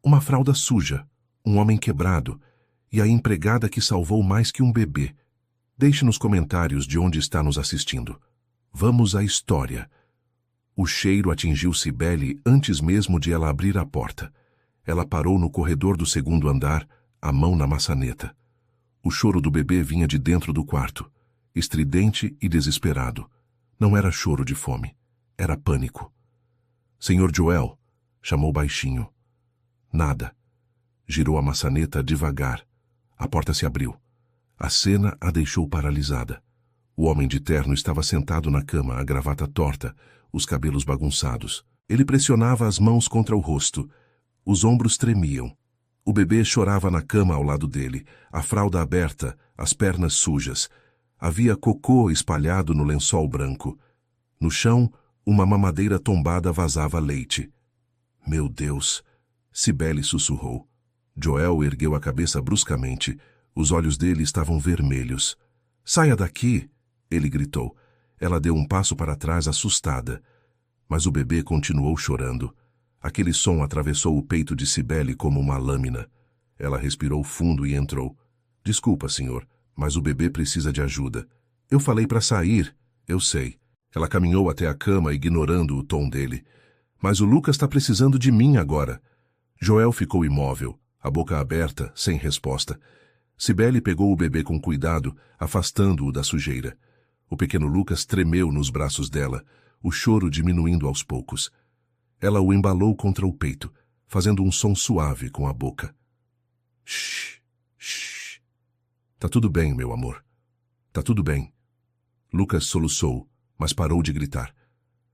Uma fralda suja, um homem quebrado e a empregada que salvou mais que um bebê. Deixe nos comentários de onde está nos assistindo. Vamos à história. O cheiro atingiu Cibele antes mesmo de ela abrir a porta. Ela parou no corredor do segundo andar, a mão na maçaneta. O choro do bebê vinha de dentro do quarto, estridente e desesperado. Não era choro de fome, era pânico. Senhor Joel, chamou baixinho. Nada. Girou a maçaneta devagar. A porta se abriu. A cena a deixou paralisada. O homem de terno estava sentado na cama, a gravata torta, os cabelos bagunçados. Ele pressionava as mãos contra o rosto. Os ombros tremiam. O bebê chorava na cama ao lado dele, a fralda aberta, as pernas sujas. Havia cocô espalhado no lençol branco. No chão, uma mamadeira tombada vazava leite. Meu Deus! Cibele sussurrou. Joel ergueu a cabeça bruscamente. Os olhos dele estavam vermelhos. Saia daqui! Ele gritou. Ela deu um passo para trás, assustada. Mas o bebê continuou chorando. Aquele som atravessou o peito de Cibele como uma lâmina. Ela respirou fundo e entrou. Desculpa, senhor, mas o bebê precisa de ajuda. Eu falei para sair. Eu sei. Ela caminhou até a cama, ignorando o tom dele. Mas o Lucas está precisando de mim agora. Joel ficou imóvel, a boca aberta, sem resposta. Cibele pegou o bebê com cuidado, afastando-o da sujeira. O pequeno Lucas tremeu nos braços dela, o choro diminuindo aos poucos. Ela o embalou contra o peito, fazendo um som suave com a boca. Shh, shh. Tá tudo bem, meu amor. Tá tudo bem. Lucas soluçou, mas parou de gritar.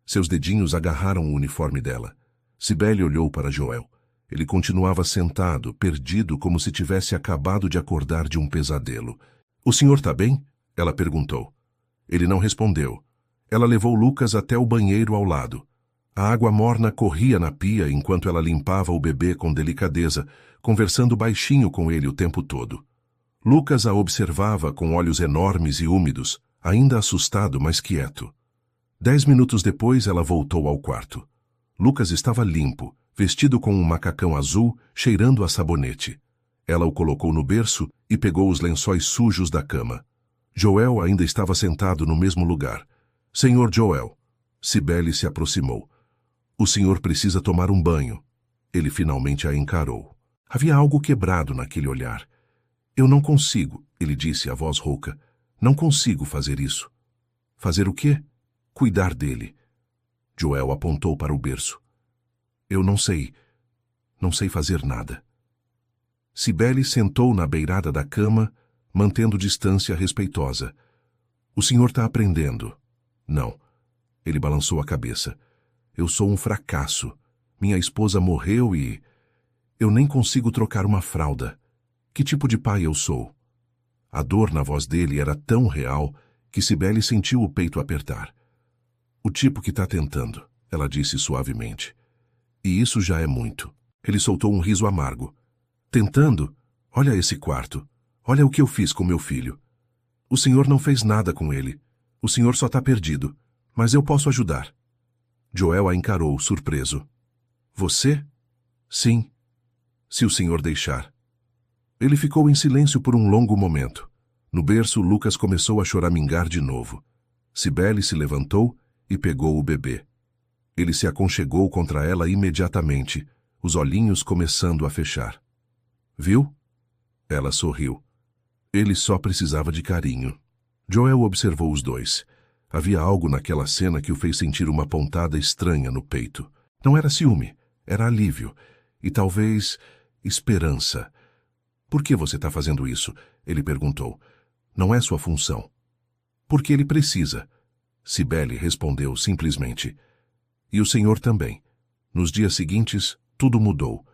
Seus dedinhos agarraram o uniforme dela. Cibele olhou para Joel. Ele continuava sentado, perdido, como se tivesse acabado de acordar de um pesadelo. O senhor tá bem? Ela perguntou. Ele não respondeu. Ela levou Lucas até o banheiro ao lado. A água morna corria na pia enquanto ela limpava o bebê com delicadeza, conversando baixinho com ele o tempo todo. Lucas a observava com olhos enormes e úmidos, ainda assustado, mas quieto. 10 minutos depois, ela voltou ao quarto. Lucas estava limpo, vestido com um macacão azul, cheirando a sabonete. Ela o colocou no berço e pegou os lençóis sujos da cama. Joel ainda estava sentado no mesmo lugar. Senhor Joel. Cibele se aproximou. O senhor precisa tomar um banho. Ele finalmente a encarou. Havia algo quebrado naquele olhar. Eu não consigo, ele disse, a voz rouca. Não consigo fazer isso. Fazer o quê? Cuidar dele. Joel apontou para o berço. Eu não sei fazer nada. Cibele sentou na beirada da cama, mantendo distância respeitosa. O senhor está aprendendo. Não. Ele balançou a cabeça. Eu sou um fracasso. Minha esposa morreu e... eu nem consigo trocar uma fralda. Que tipo de pai eu sou? A dor na voz dele era tão real que Cibele sentiu o peito apertar. O tipo que está tentando, ela disse suavemente. E isso já é muito. Ele soltou um riso amargo. Tentando? Olha esse quarto. Olha o que eu fiz com meu filho. O senhor não fez nada com ele. O senhor só está perdido. Mas eu posso ajudar. Joel a encarou, surpreso. Você? Sim. Se o senhor deixar. Ele ficou em silêncio por um longo momento. No berço, Lucas começou a choramingar de novo. Cibele se levantou e pegou o bebê. Ele se aconchegou contra ela imediatamente, os olhinhos começando a fechar. Viu? Ela sorriu. Ele só precisava de carinho. Joel observou os dois. Havia algo naquela cena que o fez sentir uma pontada estranha no peito. Não era ciúme, era alívio. E talvez esperança. Por que você está fazendo isso? Ele perguntou. Não é sua função. Porque ele precisa. Cibele respondeu simplesmente. E o senhor também. Nos dias seguintes, tudo mudou.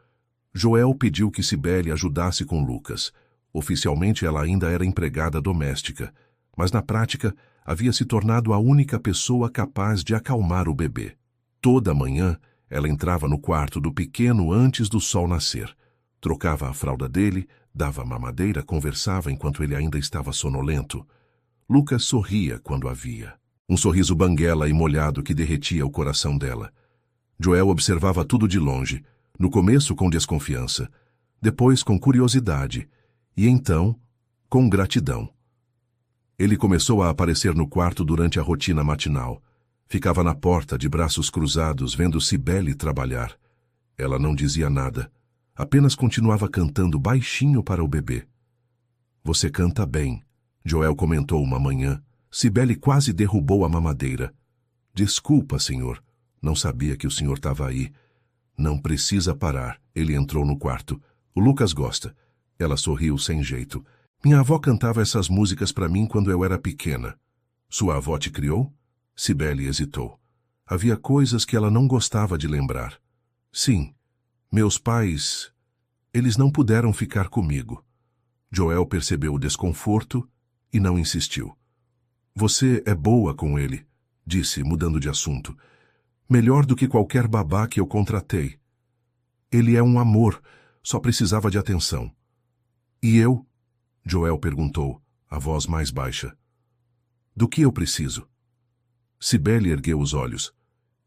Joel pediu que Cibele ajudasse com Lucas. Oficialmente, ela ainda era empregada doméstica, mas na prática, havia se tornado a única pessoa capaz de acalmar o bebê. Toda manhã, ela entrava no quarto do pequeno antes do sol nascer. Trocava a fralda dele, dava mamadeira, conversava enquanto ele ainda estava sonolento. Lucas sorria quando a via. Um sorriso banguela e molhado que derretia o coração dela. Joel observava tudo de longe. No começo com desconfiança, depois com curiosidade e então com gratidão. Ele começou a aparecer no quarto durante a rotina matinal. Ficava na porta, de braços cruzados, vendo Cibele trabalhar. Ela não dizia nada, apenas continuava cantando baixinho para o bebê. Você canta bem, Joel comentou uma manhã. Cibele quase derrubou a mamadeira. Desculpa, senhor. Não sabia que o senhor estava aí. Não precisa parar. Ele entrou no quarto. O Lucas gosta. Ela sorriu sem jeito. Minha avó cantava essas músicas para mim quando eu era pequena. Sua avó te criou? Cibele hesitou. Havia coisas que ela não gostava de lembrar. Sim, meus pais... Eles não puderam ficar comigo. Joel percebeu o desconforto e não insistiu. Você é boa com ele, disse, mudando de assunto. Melhor do que qualquer babá que eu contratei. Ele é um amor, só precisava de atenção. E eu? Joel perguntou, a voz mais baixa. Do que eu preciso? Cibele ergueu os olhos.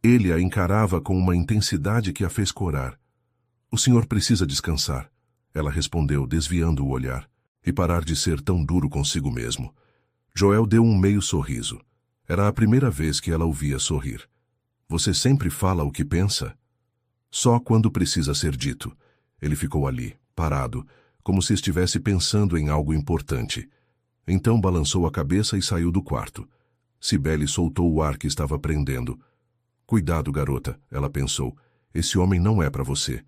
Ele a encarava com uma intensidade que a fez corar. O senhor precisa descansar, ela respondeu, desviando o olhar, e parar de ser tão duro consigo mesmo. Joel deu um meio sorriso. Era a primeira vez que ela o via sorrir. Você sempre fala o que pensa? Só quando precisa ser dito. Ele ficou ali, parado, como se estivesse pensando em algo importante. Então balançou a cabeça e saiu do quarto. Cibele soltou o ar que estava prendendo. Cuidado, garota, ela pensou. Esse homem não é para você.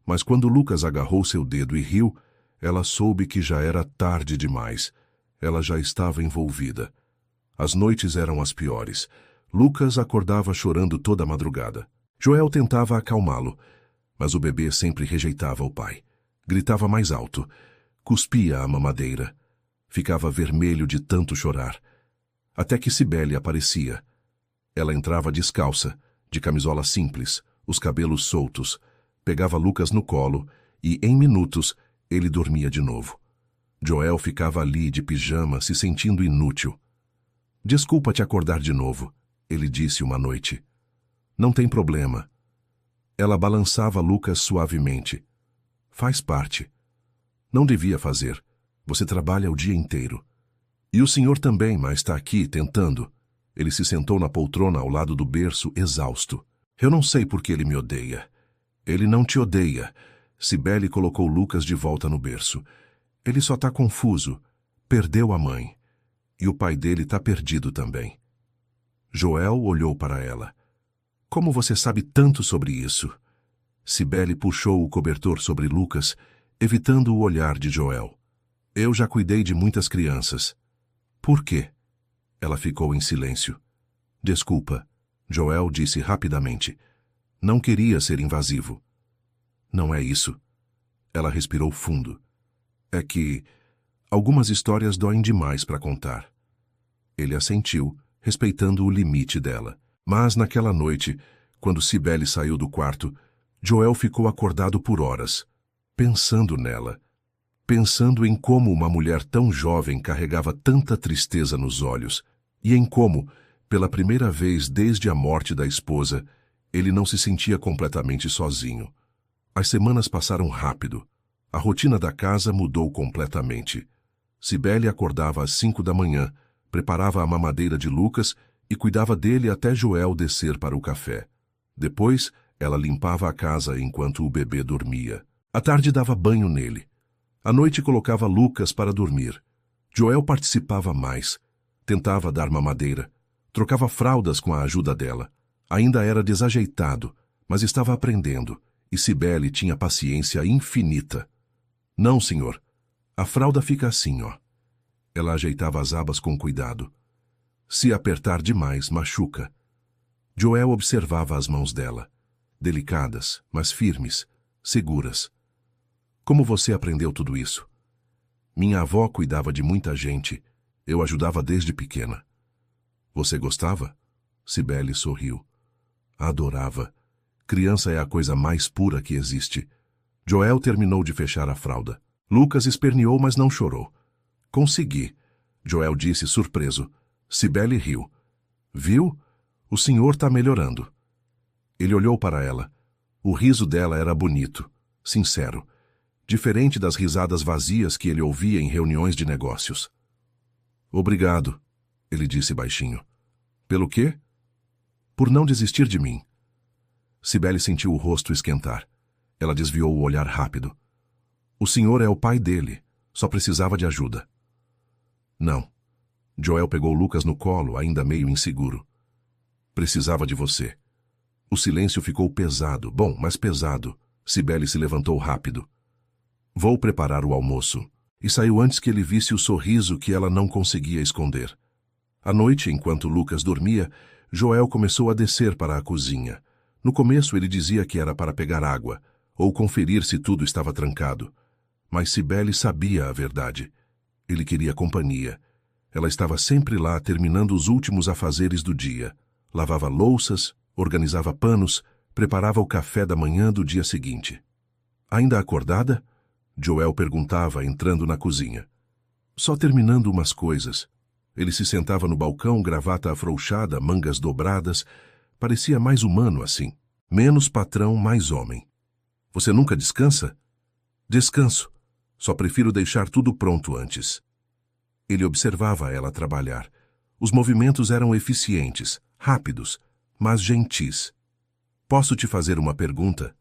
Mas quando Lucas agarrou seu dedo e riu, ela soube que já era tarde demais. Ela já estava envolvida. As noites eram as piores. Lucas acordava chorando toda a madrugada. Joel tentava acalmá-lo, mas o bebê sempre rejeitava o pai. Gritava mais alto. Cuspia a mamadeira. Ficava vermelho de tanto chorar. Até que Cibele aparecia. Ela entrava descalça, de camisola simples, os cabelos soltos. Pegava Lucas no colo e, em minutos, ele dormia de novo. Joel ficava ali de pijama, se sentindo inútil. Desculpa te acordar de novo, ele disse uma noite. Não tem problema. Ela balançava Lucas suavemente. Faz parte. Não devia fazer. Você trabalha o dia inteiro. E o senhor também, mas está aqui tentando. Ele se sentou na poltrona ao lado do berço, exausto. Eu não sei por que ele me odeia. Ele não te odeia. Cibele colocou Lucas de volta no berço. Ele só está confuso. Perdeu a mãe. E o pai dele está perdido também. Joel olhou para ela. Como você sabe tanto sobre isso? Cibele puxou o cobertor sobre Lucas, evitando o olhar de Joel. Eu já cuidei de muitas crianças. Por quê? Ela ficou em silêncio. Desculpa, Joel disse rapidamente. Não queria ser invasivo. Não é isso. Ela respirou fundo. É que algumas histórias doem demais para contar. Ele assentiu, respeitando o limite dela. Mas naquela noite, quando Cibele saiu do quarto, Joel ficou acordado por horas, pensando nela, pensando em como uma mulher tão jovem carregava tanta tristeza nos olhos e em como, pela primeira vez desde a morte da esposa, ele não se sentia completamente sozinho. As semanas passaram rápido. A rotina da casa mudou completamente. Cibele acordava às 5 da manhã, preparava a mamadeira de Lucas e cuidava dele até Joel descer para o café. Depois, ela limpava a casa enquanto o bebê dormia. À tarde dava banho nele. À noite colocava Lucas para dormir. Joel participava mais. Tentava dar mamadeira. Trocava fraldas com a ajuda dela. Ainda era desajeitado, mas estava aprendendo, e Cibele tinha paciência infinita. Não, senhor. A fralda fica assim, ó. Ela ajeitava as abas com cuidado. Se apertar demais, machuca. Joel observava as mãos dela. Delicadas, mas firmes, seguras. Como você aprendeu tudo isso? Minha avó cuidava de muita gente. Eu ajudava desde pequena. Você gostava? Cibele sorriu. Adorava. Criança é a coisa mais pura que existe. Joel terminou de fechar a fralda. Lucas esperneou, mas não chorou. Consegui, Joel disse surpreso. Cibele riu. Viu? O senhor está melhorando. Ele olhou para ela. O riso dela era bonito, sincero, diferente das risadas vazias que ele ouvia em reuniões de negócios. Obrigado, ele disse baixinho. Pelo quê? Por não desistir de mim. Cibele sentiu o rosto esquentar. Ela desviou o olhar rápido. O senhor é o pai dele. Só precisava de ajuda. Não. Joel pegou Lucas no colo, ainda meio inseguro. Precisava de você. O silêncio ficou pesado, bom, mas pesado. Cibele se levantou rápido. Vou preparar o almoço. E saiu antes que ele visse o sorriso que ela não conseguia esconder. À noite, enquanto Lucas dormia, Joel começou a descer para a cozinha. No começo ele dizia que era para pegar água, ou conferir se tudo estava trancado. Mas Cibele sabia a verdade. Ele queria companhia. Ela estava sempre lá, terminando os últimos afazeres do dia. Lavava louças, organizava panos, preparava o café da manhã do dia seguinte. Ainda acordada? Joel perguntava, entrando na cozinha. Só terminando umas coisas. Ele se sentava no balcão, gravata afrouxada, mangas dobradas. Parecia mais humano assim. Menos patrão, mais homem. Você nunca descansa? Descanso. Só prefiro deixar tudo pronto antes. Ele observava ela trabalhar. Os movimentos eram eficientes, rápidos, mas gentis. Posso te fazer uma pergunta?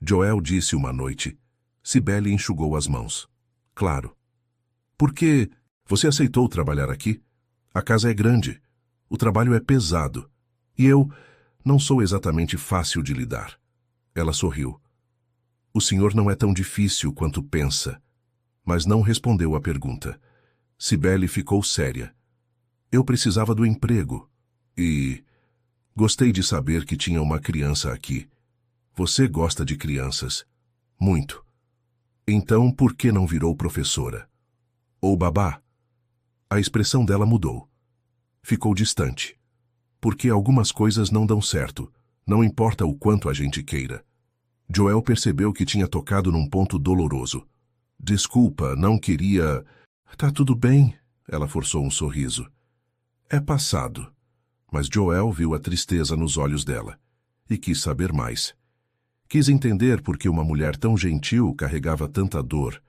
Joel disse uma noite. Cibele enxugou as mãos. Claro. Por que você aceitou trabalhar aqui? A casa é grande. O trabalho é pesado. E eu não sou exatamente fácil de lidar. Ela sorriu. O senhor não é tão difícil quanto pensa. Mas não respondeu à pergunta. Cibele ficou séria. Eu precisava do emprego. E gostei de saber que tinha uma criança aqui. Você gosta de crianças. Muito. Então, por que não virou professora? Ou babá? A expressão dela mudou. Ficou distante. Porque algumas coisas não dão certo, não importa o quanto a gente queira. Joel percebeu que tinha tocado num ponto doloroso. Desculpa, não queria... Tá tudo bem, ela forçou um sorriso. É passado. Mas Joel viu a tristeza nos olhos dela e quis saber mais. Quis entender por que uma mulher tão gentil carregava tanta dor.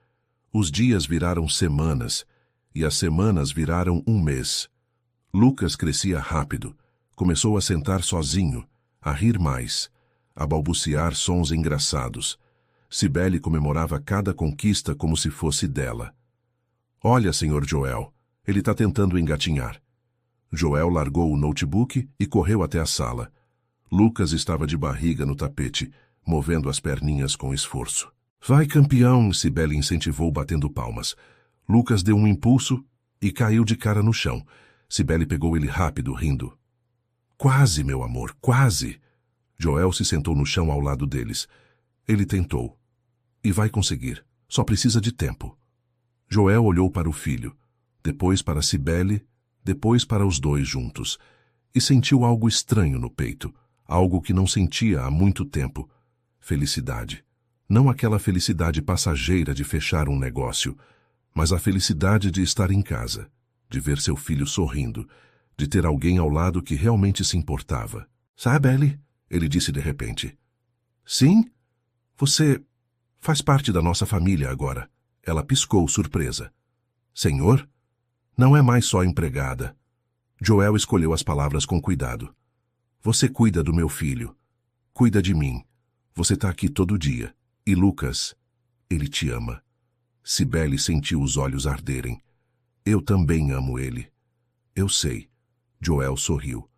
Os dias viraram semanas, e as semanas viraram um mês. Lucas crescia rápido, começou a sentar sozinho, a rir mais, a balbuciar sons engraçados. Cibele comemorava cada conquista como se fosse dela. Olha, Sr. Joel, ele está tentando engatinhar. Joel largou o notebook e correu até a sala. Lucas estava de barriga no tapete, movendo as perninhas com esforço. Vai, campeão, Cibele incentivou batendo palmas. Lucas deu um impulso e caiu de cara no chão. Cibele pegou ele rápido, rindo. Quase, meu amor, quase. Joel se sentou no chão ao lado deles. Ele tentou. E vai conseguir. Só precisa de tempo. Joel olhou para o filho, depois para Cibele, depois para os dois juntos, e sentiu algo estranho no peito, algo que não sentia há muito tempo. Felicidade. Não aquela felicidade passageira de fechar um negócio, mas a felicidade de estar em casa, de ver seu filho sorrindo, de ter alguém ao lado que realmente se importava. Sabe, Ellie? Ele disse de repente. Sim? Você faz parte da nossa família agora. Ela piscou, surpresa. Senhor? Não é mais só empregada. Joel escolheu as palavras com cuidado. Você cuida do meu filho. Cuida de mim. Você está aqui todo dia. E Lucas, ele te ama. Cibele sentiu os olhos arderem. Eu também amo ele. Eu sei. Joel sorriu.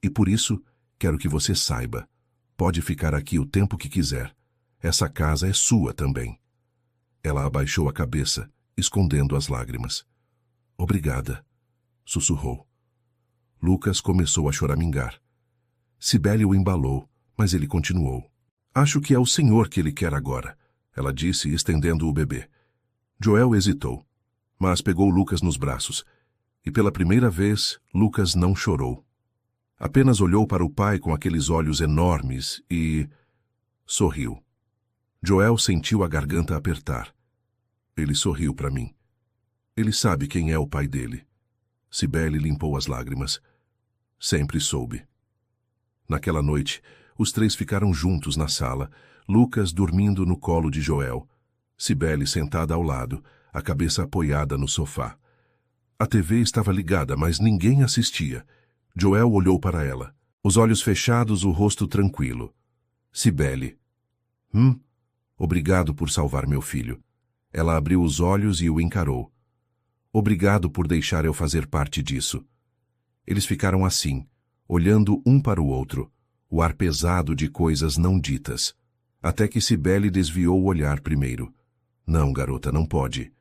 E por isso, quero que você saiba. Pode ficar aqui o tempo que quiser. Essa casa é sua também. Ela abaixou a cabeça, escondendo as lágrimas. Obrigada, sussurrou. Lucas começou a choramingar. Cibele o embalou, mas ele continuou. Acho que é o senhor que ele quer agora, ela disse, estendendo o bebê. Joel hesitou, mas pegou Lucas nos braços, e pela primeira vez, Lucas não chorou. Apenas olhou para o pai com aqueles olhos enormes e... sorriu. Joel sentiu a garganta apertar. Ele sorriu para mim. Ele sabe quem é o pai dele. Cibele limpou as lágrimas. Sempre soube. Naquela noite, os três ficaram juntos na sala. Lucas dormindo no colo de Joel, Cibele sentada ao lado, a cabeça apoiada no sofá. A TV estava ligada, mas ninguém assistia. Joel olhou para ela, os olhos fechados, o rosto tranquilo. Cibele. Obrigado por salvar meu filho. Ela abriu os olhos e o encarou. Obrigado por deixar eu fazer parte disso. Eles ficaram assim, olhando um para o outro, o ar pesado de coisas não ditas, até que Cibele desviou o olhar primeiro. Não, garota, não pode.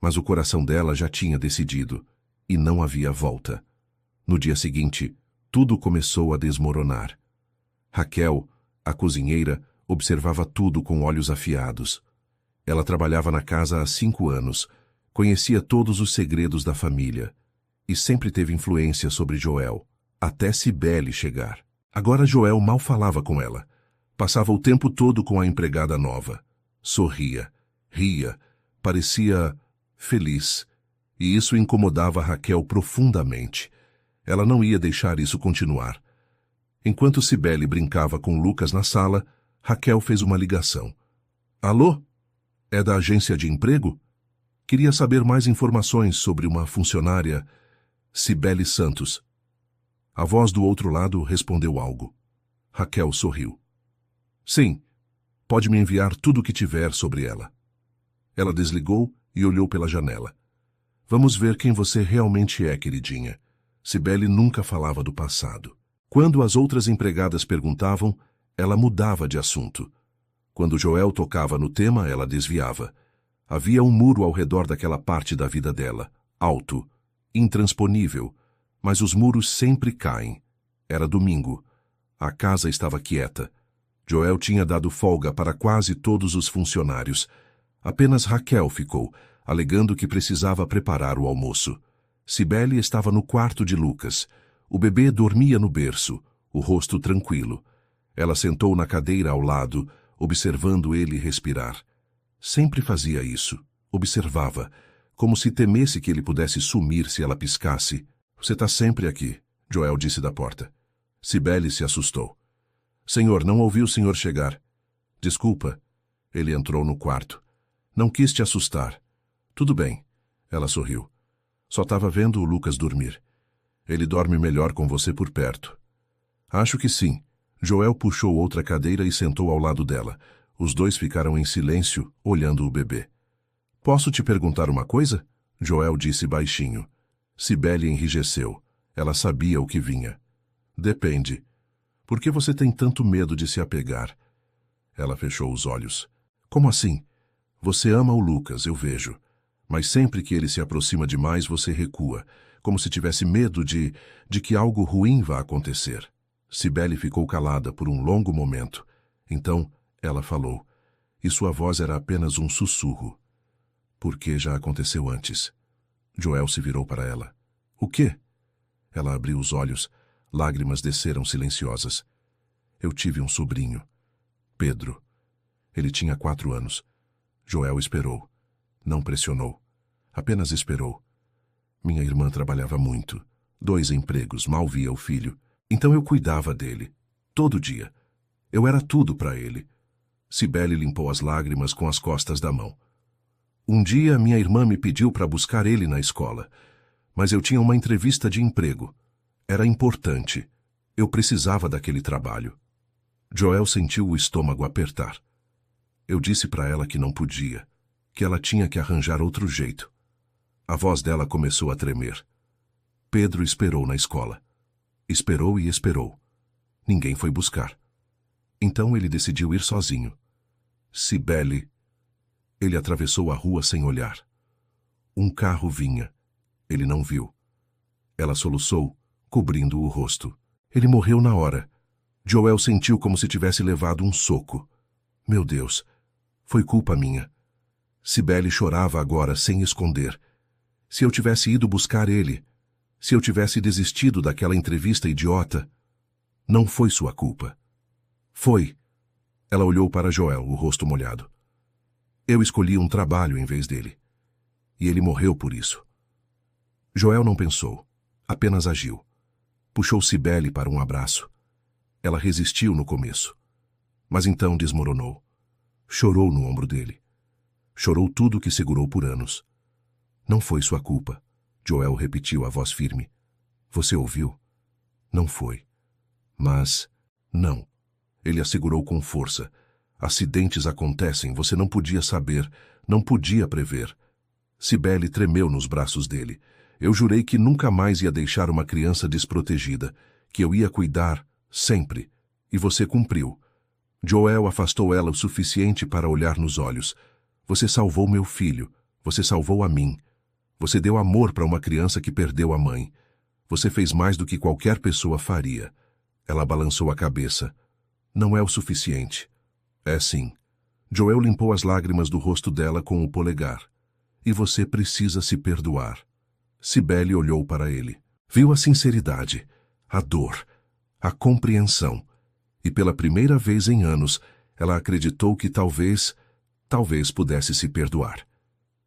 Mas o coração dela já tinha decidido, e não havia volta. No dia seguinte, tudo começou a desmoronar. Raquel, a cozinheira, observava tudo com olhos afiados. Ela trabalhava na casa há 5 anos, conhecia todos os segredos da família, e sempre teve influência sobre Joel, até Cibele chegar. Agora Joel mal falava com ela. Passava o tempo todo com a empregada nova. Sorria, ria, parecia feliz. E isso incomodava Raquel profundamente. Ela não ia deixar isso continuar. Enquanto Cibele brincava com Lucas na sala, Raquel fez uma ligação. Alô? É da agência de emprego? Queria saber mais informações sobre uma funcionária, Cibele Santos. A voz do outro lado respondeu algo. Raquel sorriu. Sim, pode me enviar tudo o que tiver sobre ela. Ela desligou e olhou pela janela. Vamos ver quem você realmente é, queridinha. Cibele nunca falava do passado. Quando as outras empregadas perguntavam, ela mudava de assunto. Quando Joel tocava no tema, ela desviava. Havia um muro ao redor daquela parte da vida dela, alto, intransponível, mas os muros sempre caem. Era domingo. A casa estava quieta. Joel tinha dado folga para quase todos os funcionários. Apenas Raquel ficou, alegando que precisava preparar o almoço. Cibele estava no quarto de Lucas. O bebê dormia no berço, o rosto tranquilo. Ela sentou na cadeira ao lado, observando ele respirar. Sempre fazia isso. Observava, como se temesse que ele pudesse sumir se ela piscasse. Você está sempre aqui, Joel disse da porta. Cibele se assustou. Senhor, não ouvi o senhor chegar. Desculpa. Ele entrou no quarto. Não quis te assustar. Tudo bem. Ela sorriu. Só estava vendo o Lucas dormir. Ele dorme melhor com você por perto. Acho que sim. Joel puxou outra cadeira e sentou ao lado dela. Os dois ficaram em silêncio, olhando o bebê. Posso te perguntar uma coisa? Joel disse baixinho. Cibele enrijeceu. Ela sabia o que vinha. Depende. Por que você tem tanto medo de se apegar? Ela fechou os olhos. Como assim? Você ama o Lucas, eu vejo. Mas sempre que ele se aproxima demais, você recua, como se tivesse medo de que algo ruim vá acontecer. Cibele ficou calada por um longo momento. Então, ela falou, e sua voz era apenas um sussurro. Porque já aconteceu antes. Joel se virou para ela. O quê? Ela abriu os olhos. Lágrimas desceram silenciosas. Eu tive um sobrinho. Pedro. Ele tinha 4 anos. Joel esperou. Não pressionou. Apenas esperou. Minha irmã trabalhava muito. 2 empregos, mal via o filho. Então eu cuidava dele. Todo dia. Eu era tudo para ele. Cibele limpou as lágrimas com as costas da mão. Um dia minha irmã me pediu para buscar ele na escola. Mas eu tinha uma entrevista de emprego. Era importante. Eu precisava daquele trabalho. Joel sentiu o estômago apertar. Eu disse para ela que não podia, que ela tinha que arranjar outro jeito. A voz dela começou a tremer. Pedro esperou na escola. Esperou e esperou. Ninguém foi buscar. Então ele decidiu ir sozinho. Cibele. Ele atravessou a rua sem olhar. Um carro vinha. Ele não viu. Ela soluçou, cobrindo o rosto. Ele morreu na hora. Joel sentiu como se tivesse levado um soco. Meu Deus, foi culpa minha. Cibele chorava agora sem esconder. Se eu tivesse ido buscar ele, se eu tivesse desistido daquela entrevista idiota, não foi sua culpa. Foi. Ela olhou para Joel, o rosto molhado. Eu escolhi um trabalho em vez dele. E ele morreu por isso. Joel não pensou, apenas agiu. Puxou Cibele para um abraço. Ela resistiu no começo. Mas então desmoronou. Chorou no ombro dele. Chorou tudo o que segurou por anos. Não foi sua culpa, Joel repetiu a voz firme. Você ouviu? Não foi. Mas, não. Ele assegurou com força. Acidentes acontecem, você não podia saber, não podia prever. Cibele tremeu nos braços dele. Eu jurei que nunca mais ia deixar uma criança desprotegida, que eu ia cuidar, sempre. E você cumpriu. Joel afastou ela o suficiente para olhar nos olhos. Você salvou meu filho. Você salvou a mim. Você deu amor para uma criança que perdeu a mãe. Você fez mais do que qualquer pessoa faria. Ela balançou a cabeça. Não é o suficiente. É sim. Joel limpou as lágrimas do rosto dela com o polegar. E você precisa se perdoar. Cibele olhou para ele. Viu a sinceridade, a dor, a compreensão. E pela primeira vez em anos, ela acreditou que talvez pudesse se perdoar.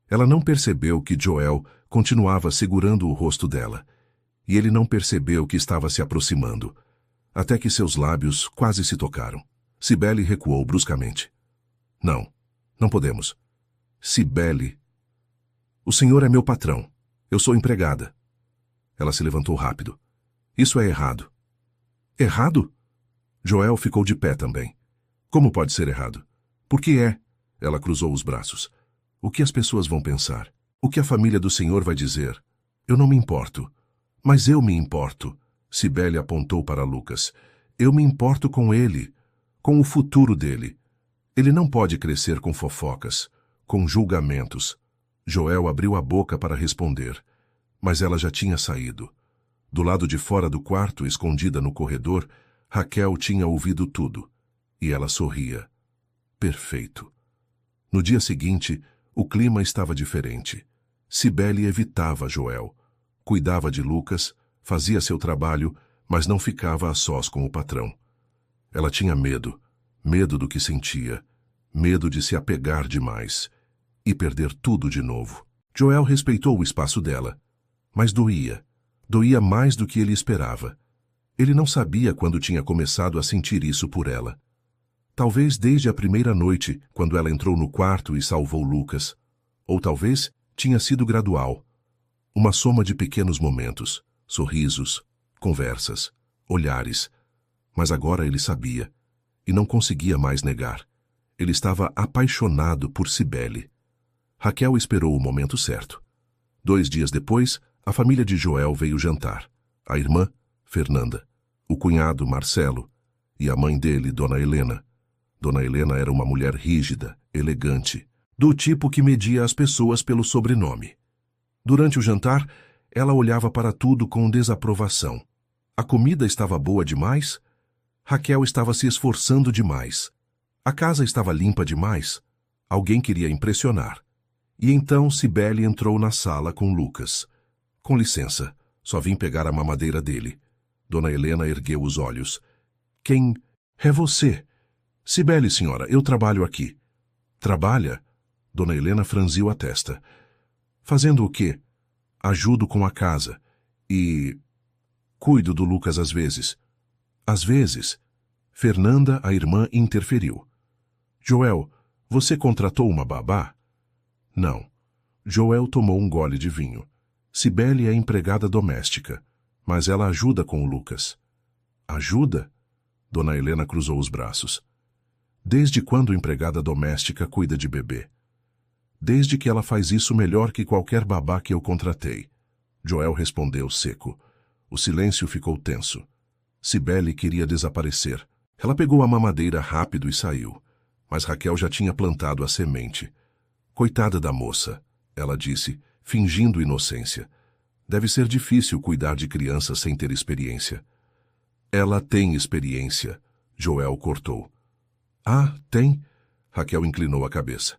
Ela não percebeu que Joel continuava segurando o rosto dela. E ele não percebeu que estava se aproximando. Até que seus lábios quase se tocaram. Cibele recuou bruscamente. Não, não podemos. Cibele. O senhor é meu patrão. Eu sou empregada. Ela se levantou rápido. Isso é errado. Errado? Joel ficou de pé também. Como pode ser errado? Por que é? Ela cruzou os braços. O que as pessoas vão pensar? O que a família do senhor vai dizer? Eu não me importo. Mas eu me importo. Cibele apontou para Lucas. Eu me importo com ele, com o futuro dele. Ele não pode crescer com fofocas, com julgamentos. Joel abriu a boca para responder, mas ela já tinha saído. Do lado de fora do quarto, escondida no corredor, Raquel tinha ouvido tudo, e ela sorria. Perfeito. No dia seguinte, o clima estava diferente. Cibele evitava Joel. Cuidava de Lucas, fazia seu trabalho, mas não ficava a sós com o patrão. Ela tinha medo, medo do que sentia, medo de se apegar demais e perder tudo de novo. Joel respeitou o espaço dela, mas doía mais do que ele esperava. Ele não sabia quando tinha começado a sentir isso por ela. Talvez desde a primeira noite, quando ela entrou no quarto e salvou Lucas. Ou talvez tinha sido gradual. Uma soma de pequenos momentos, sorrisos, conversas, olhares. Mas agora ele sabia, e não conseguia mais negar. Ele estava apaixonado por Cibele. Raquel esperou o momento certo. 2 dias depois, a família de Joel veio jantar. A irmã, Fernanda, o cunhado, Marcelo, e a mãe dele, Dona Helena. Dona Helena era uma mulher rígida, elegante, do tipo que media as pessoas pelo sobrenome. Durante o jantar, ela olhava para tudo com desaprovação. A comida estava boa demais? Raquel estava se esforçando demais. A casa estava limpa demais? Alguém queria impressionar. E então Cibele entrou na sala com Lucas. Com licença, só vim pegar a mamadeira dele. Dona Helena ergueu os olhos. Quem é você? Cibele, senhora, eu trabalho aqui. Trabalha? Dona Helena franziu a testa. Fazendo o quê? Ajudo com a casa. E cuido do Lucas às vezes. Às vezes. Fernanda, a irmã, interferiu. Joel, você contratou uma babá? Não. Joel tomou um gole de vinho. Cibele é empregada doméstica, mas ela ajuda com o Lucas. Ajuda? Dona Helena cruzou os braços. Desde quando empregada doméstica cuida de bebê? Desde que ela faz isso melhor que qualquer babá que eu contratei. Joel respondeu seco. O silêncio ficou tenso. Cibele queria desaparecer. Ela pegou a mamadeira rápido e saiu. Mas Raquel já tinha plantado a semente. Coitada da moça, ela disse, fingindo inocência. Deve ser difícil cuidar de crianças sem ter experiência. Ela tem experiência, Joel cortou. Ah, tem? Raquel inclinou a cabeça.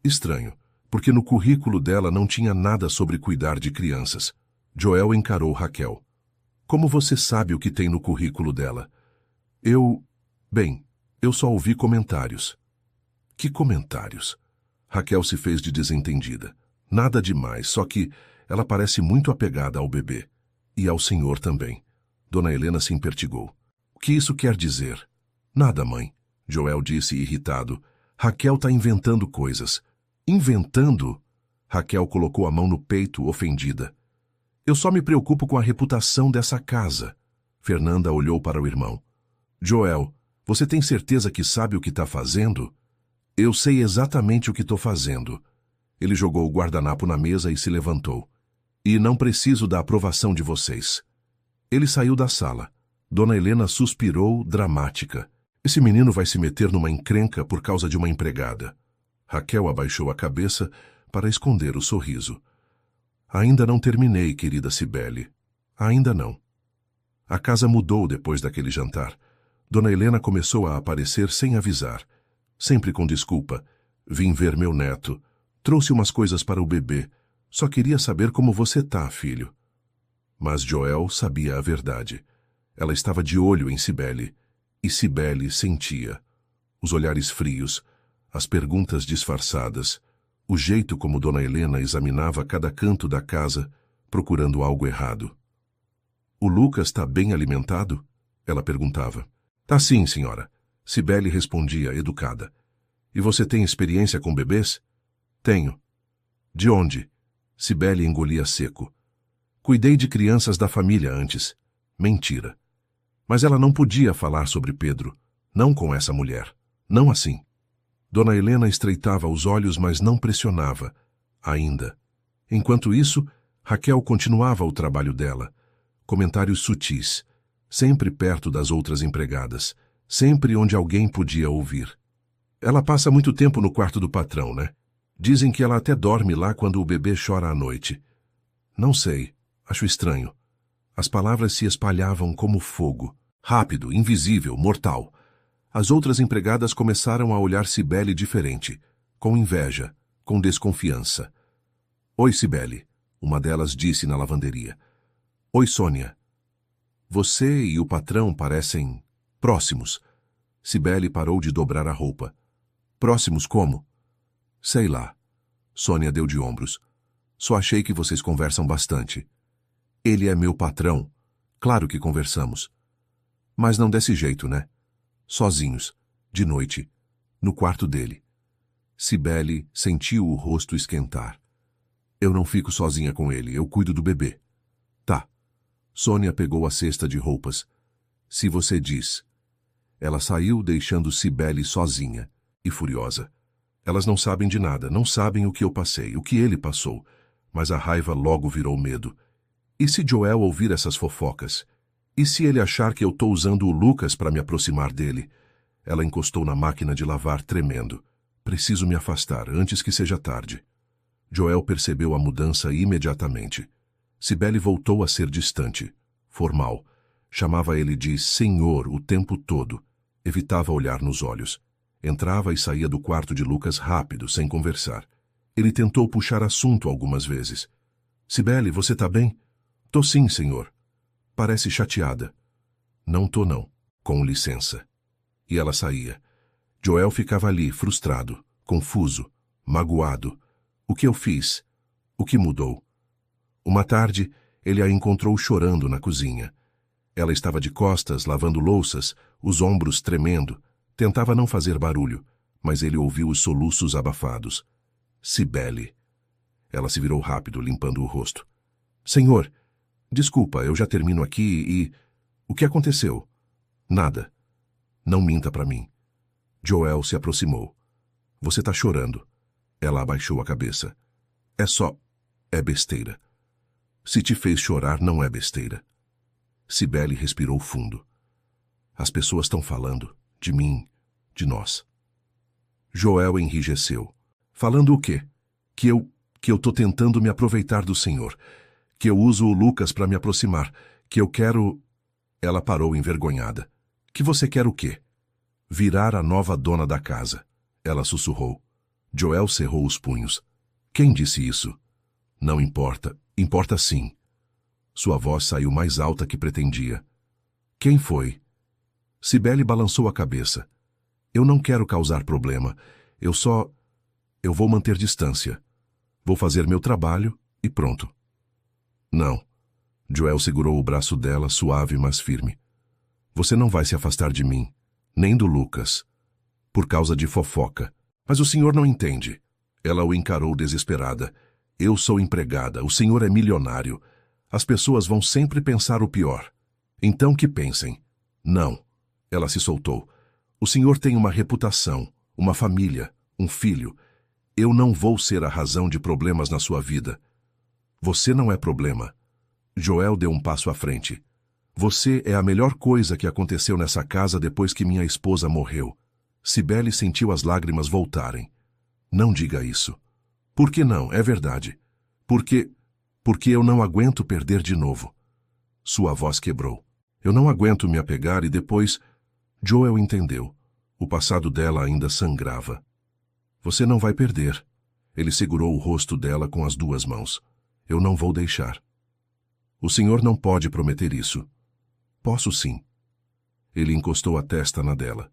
Estranho, porque no currículo dela não tinha nada sobre cuidar de crianças. Joel encarou Raquel. Como você sabe o que tem no currículo dela? Bem, eu só ouvi comentários. Que comentários? Raquel se fez de desentendida. Nada demais, só que ela parece muito apegada ao bebê. E ao senhor também. Dona Helena se impertigou. O que isso quer dizer? Nada, mãe. Joel disse irritado. Raquel está inventando coisas. Inventando? Raquel colocou a mão no peito, ofendida. Eu só me preocupo com a reputação dessa casa. Fernanda olhou para o irmão. Joel, você tem certeza que sabe o que está fazendo? Eu sei exatamente o que estou fazendo. Ele jogou o guardanapo na mesa e se levantou. E não preciso da aprovação de vocês. Ele saiu da sala. Dona Helena suspirou, dramática. Esse menino vai se meter numa encrenca por causa de uma empregada. Raquel abaixou a cabeça para esconder o sorriso. Ainda não terminei, querida Cibele. Ainda não. A casa mudou depois daquele jantar. Dona Helena começou a aparecer sem avisar. Sempre com desculpa. Vim ver meu neto. Trouxe umas coisas para o bebê. Só queria saber como você tá, filho. Mas Joel sabia a verdade. Ela estava de olho em Cibele. E Cibele sentia. Os olhares frios, as perguntas disfarçadas, o jeito como Dona Helena examinava cada canto da casa, procurando algo errado. O Lucas está bem alimentado? Ela perguntava. Tá sim, senhora. Cibele respondia, educada. E você tem experiência com bebês? Tenho. De onde? Cibele engolia seco. Cuidei de crianças da família antes. Mentira. Mas ela não podia falar sobre Pedro. Não com essa mulher. Não assim. Dona Helena estreitava os olhos, mas não pressionava. Ainda. Enquanto isso, Raquel continuava o trabalho dela. Comentários sutis. Sempre perto das outras empregadas. Sempre onde alguém podia ouvir. Ela passa muito tempo no quarto do patrão, né? Dizem que ela até dorme lá quando o bebê chora à noite. Não sei. Acho estranho. As palavras se espalhavam como fogo. Rápido, invisível, mortal. As outras empregadas começaram a olhar Cibele diferente. Com inveja, com desconfiança. Oi, Cibele. Uma delas disse na lavanderia. Oi, Sônia. Você e o patrão parecem próximos. Cibele parou de dobrar a roupa. Próximos como? Sei lá. Sônia deu de ombros. Só achei que vocês conversam bastante. Ele é meu patrão. Claro que conversamos. Mas não desse jeito, né? Sozinhos, de noite, no quarto dele. Cibele sentiu o rosto esquentar. Eu não fico sozinha com ele, eu cuido do bebê. Tá. Sônia pegou a cesta de roupas. Se você diz. Ela saiu deixando Cibele sozinha e furiosa. Elas não sabem de nada, não sabem o que eu passei, o que ele passou. Mas a raiva logo virou medo. E se Joel ouvir essas fofocas? E se ele achar que eu estou usando o Lucas para me aproximar dele? Ela encostou na máquina de lavar, tremendo. Preciso me afastar, antes que seja tarde. Joel percebeu a mudança imediatamente. Cibele voltou a ser distante, formal. Chamava ele de senhor o tempo todo. Evitava olhar nos olhos. Entrava e saía do quarto de Lucas rápido, sem conversar. Ele tentou puxar assunto algumas vezes. Cibele, você tá bem? Tô sim, senhor. Parece chateada. Não tô não. Com licença. E ela saía. Joel ficava ali, frustrado, confuso, magoado. O que eu fiz? O que mudou? Uma tarde, ele a encontrou chorando na cozinha. Ela estava de costas, lavando louças, os ombros tremendo. Tentava não fazer barulho, mas ele ouviu os soluços abafados. Cibele. Ela se virou rápido, limpando o rosto. Senhor, desculpa, eu já termino aqui e... O que aconteceu? Nada. Não minta para mim. Joel se aproximou. Você tá chorando. Ela abaixou a cabeça. É só... É besteira. Se te fez chorar, não é besteira. Cibele respirou fundo. As pessoas estão falando. De mim. De nós. Joel enrijeceu. Falando o quê? Que eu tô tentando me aproveitar do senhor. Que eu uso o Lucas para me aproximar. Que eu quero... Ela parou envergonhada. Que você quer o quê? Virar a nova dona da casa. Ela sussurrou. Joel cerrou os punhos. Quem disse isso? Não importa. Importa sim. Sua voz saiu mais alta que pretendia. Quem foi? Cibele balançou a cabeça. Eu não quero causar problema. Eu vou manter distância. Vou fazer meu trabalho e pronto. Não. Joel segurou o braço dela, suave, mas firme. Você não vai se afastar de mim, nem do Lucas. por causa de fofoca. Mas o senhor não entende. Ela o encarou desesperada. Eu sou empregada, o senhor é milionário. As pessoas vão sempre pensar o pior. Então que pensem. Não. Ela se soltou. O senhor tem uma reputação, uma família, um filho. Eu não vou ser a razão de problemas na sua vida. Você não é problema. Joel deu um passo à frente. Você é a melhor coisa que aconteceu nessa casa depois que minha esposa morreu. Cibele sentiu as lágrimas voltarem. Não diga isso. Por que não? É verdade. Porque eu não aguento perder de novo. Sua voz quebrou. Eu não aguento me apegar e depois... Joel entendeu. O passado dela ainda sangrava. Você não vai perder. Ele segurou o rosto dela com as duas mãos. Eu não vou deixar. O senhor não pode prometer isso. Posso sim. Ele encostou a testa na dela.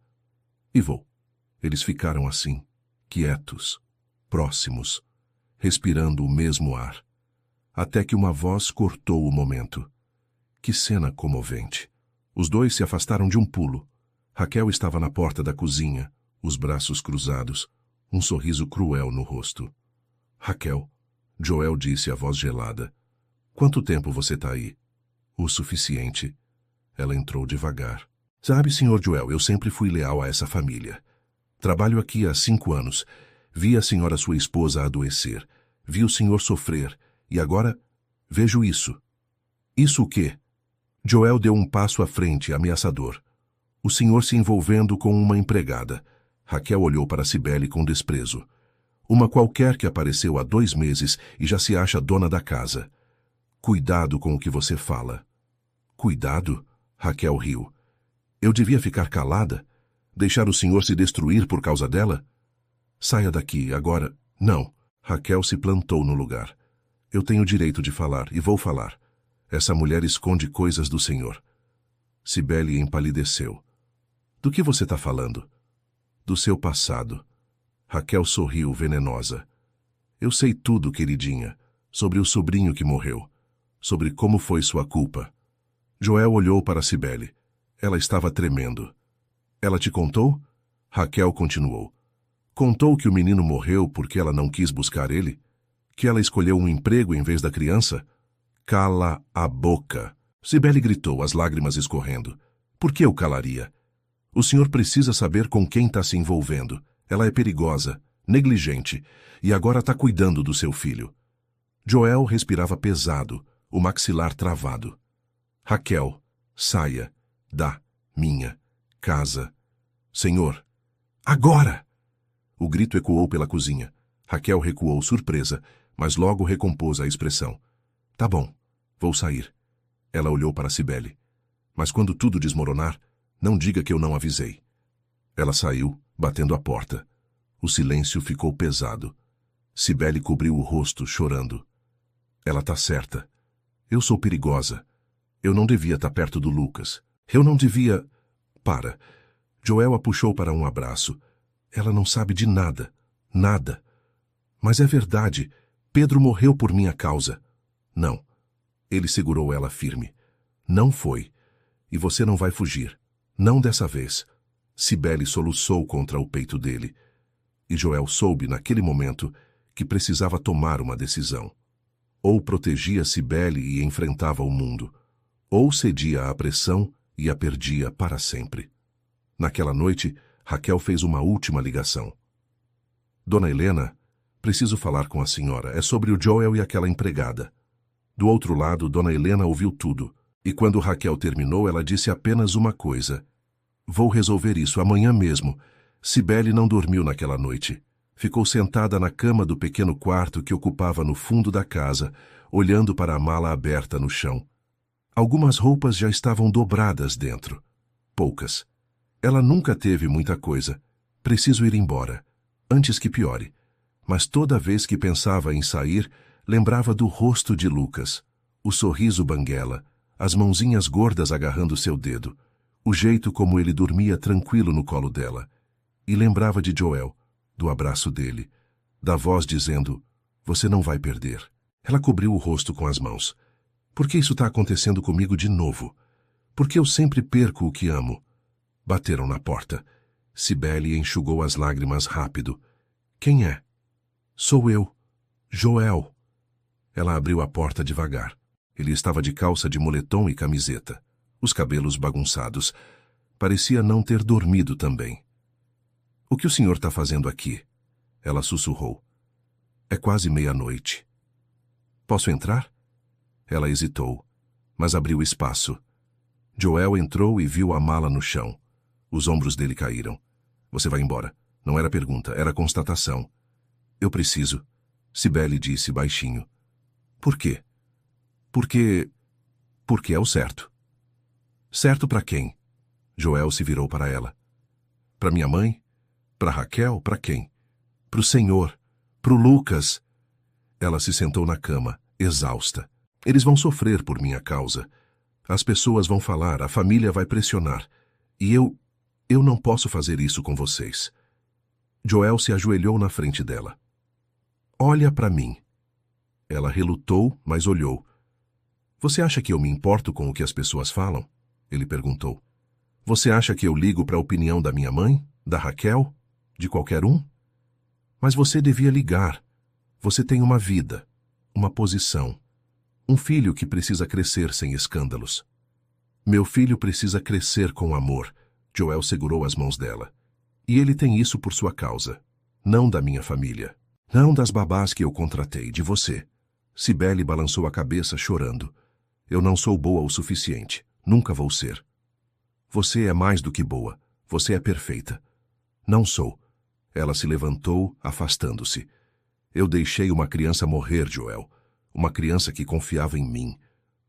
E vou. Eles ficaram assim, quietos, próximos, respirando o mesmo ar, até que uma voz cortou o momento. Que cena comovente. Os dois se afastaram de um pulo. Raquel estava na porta da cozinha, os braços cruzados, um sorriso cruel no rosto. Raquel, Joel disse a voz gelada. Quanto tempo você está aí? O suficiente. Ela entrou devagar. Sabe, Sr. Joel, eu sempre fui leal a essa família. Trabalho aqui há 5 anos. Vi a senhora sua esposa adoecer. Vi o senhor sofrer. E agora vejo isso. Isso o quê? Joel deu um passo à frente, ameaçador. O senhor se envolvendo com uma empregada. Raquel olhou para Cibele com desprezo. Uma qualquer que apareceu há 2 meses e já se acha dona da casa. Cuidado com o que você fala. Cuidado? Raquel riu. Eu devia ficar calada? Deixar o senhor se destruir por causa dela? Saia daqui, agora. Não. Raquel se plantou no lugar. Eu tenho direito de falar, e vou falar. Essa mulher esconde coisas do senhor. Cibele empalideceu. Do que você está falando? Do seu passado. Raquel sorriu, venenosa. Eu sei tudo, queridinha, sobre o sobrinho que morreu, sobre como foi sua culpa. Joel olhou para Cibele. Ela estava tremendo. Ela te contou? Raquel continuou. Contou que o menino morreu porque ela não quis buscar ele? Que ela escolheu um emprego em vez da criança? Cala a boca! Cibele gritou, as lágrimas escorrendo. Por que eu calaria? O senhor precisa saber com quem está se envolvendo. Ela é perigosa, negligente, e agora está cuidando do seu filho. Joel respirava pesado, o maxilar travado. Raquel, saia da minha casa. Senhor, agora! O grito ecoou pela cozinha. Raquel recuou surpresa, mas logo recompôs a expressão. Tá bom, vou sair. Ela olhou para Cibele. Mas quando tudo desmoronar, não diga que eu não avisei. Ela saiu, batendo a porta. O silêncio ficou pesado. Cibele cobriu o rosto, chorando. Ela tá certa. Eu sou perigosa. Eu não devia estar perto do Lucas. Eu não devia... Para. Joel a puxou para um abraço. Ela não sabe de nada. Nada. Mas é verdade. Pedro morreu por minha causa. Não. Ele segurou ela firme. Não foi. E você não vai fugir. Não dessa vez. Cibele soluçou contra o peito dele. E Joel soube, naquele momento, que precisava tomar uma decisão. Ou protegia Cibele e enfrentava o mundo, ou cedia à pressão e a perdia para sempre. Naquela noite, Raquel fez uma última ligação. Dona Helena, preciso falar com a senhora. É sobre o Joel e aquela empregada. Do outro lado, Dona Helena ouviu tudo. E quando Raquel terminou, ela disse apenas uma coisa. Vou resolver isso amanhã mesmo. Cibele não dormiu naquela noite. Ficou sentada na cama do pequeno quarto que ocupava no fundo da casa, olhando para a mala aberta no chão. Algumas roupas já estavam dobradas dentro. Poucas. Ela nunca teve muita coisa. Preciso ir embora, antes que piore. Mas toda vez que pensava em sair, lembrava do rosto de Lucas, o sorriso banguela, as mãozinhas gordas agarrando seu dedo, o jeito como ele dormia tranquilo no colo dela. E lembrava de Joel, do abraço dele, da voz dizendo, você não vai perder. Ela cobriu o rosto com as mãos. Por que isso está acontecendo comigo de novo? Por que eu sempre perco o que amo? Bateram na porta. Cibele enxugou as lágrimas rápido. Quem é? Sou eu, Joel. Ela abriu a porta devagar. Ele estava de calça de moletom e camiseta, os cabelos bagunçados. Parecia não ter dormido também. O que o senhor está fazendo aqui? Ela sussurrou. É quase meia-noite. Posso entrar? Ela hesitou, mas abriu espaço. Joel entrou e viu a mala no chão. Os ombros dele caíram. Você vai embora. Não era pergunta, era constatação. Eu preciso, Cibele disse baixinho. Por quê? Porque é o certo. Certo para quem? Joel se virou para ela. Para minha mãe? Para Raquel? Para quem? Para o senhor. Para o Lucas. Ela se sentou na cama, exausta. Eles vão sofrer por minha causa. As pessoas vão falar, a família vai pressionar. E eu não posso fazer isso com vocês. Joel se ajoelhou na frente dela. Olha para mim. Ela relutou, mas olhou. Você acha que eu me importo com o que as pessoas falam? Ele perguntou. Você acha que eu ligo para a opinião da minha mãe, da Raquel, de qualquer um? Mas você devia ligar. Você tem uma vida, uma posição, um filho que precisa crescer sem escândalos. Meu filho precisa crescer com amor. Joel segurou as mãos dela. E ele tem isso por sua causa. Não da minha família. Não das babás que eu contratei, de você. Cibele balançou a cabeça chorando. Eu não sou boa o suficiente. Nunca vou ser. Você é mais do que boa. Você é perfeita. Não sou. Ela se levantou, afastando-se. Eu deixei uma criança morrer, Joel. Uma criança que confiava em mim.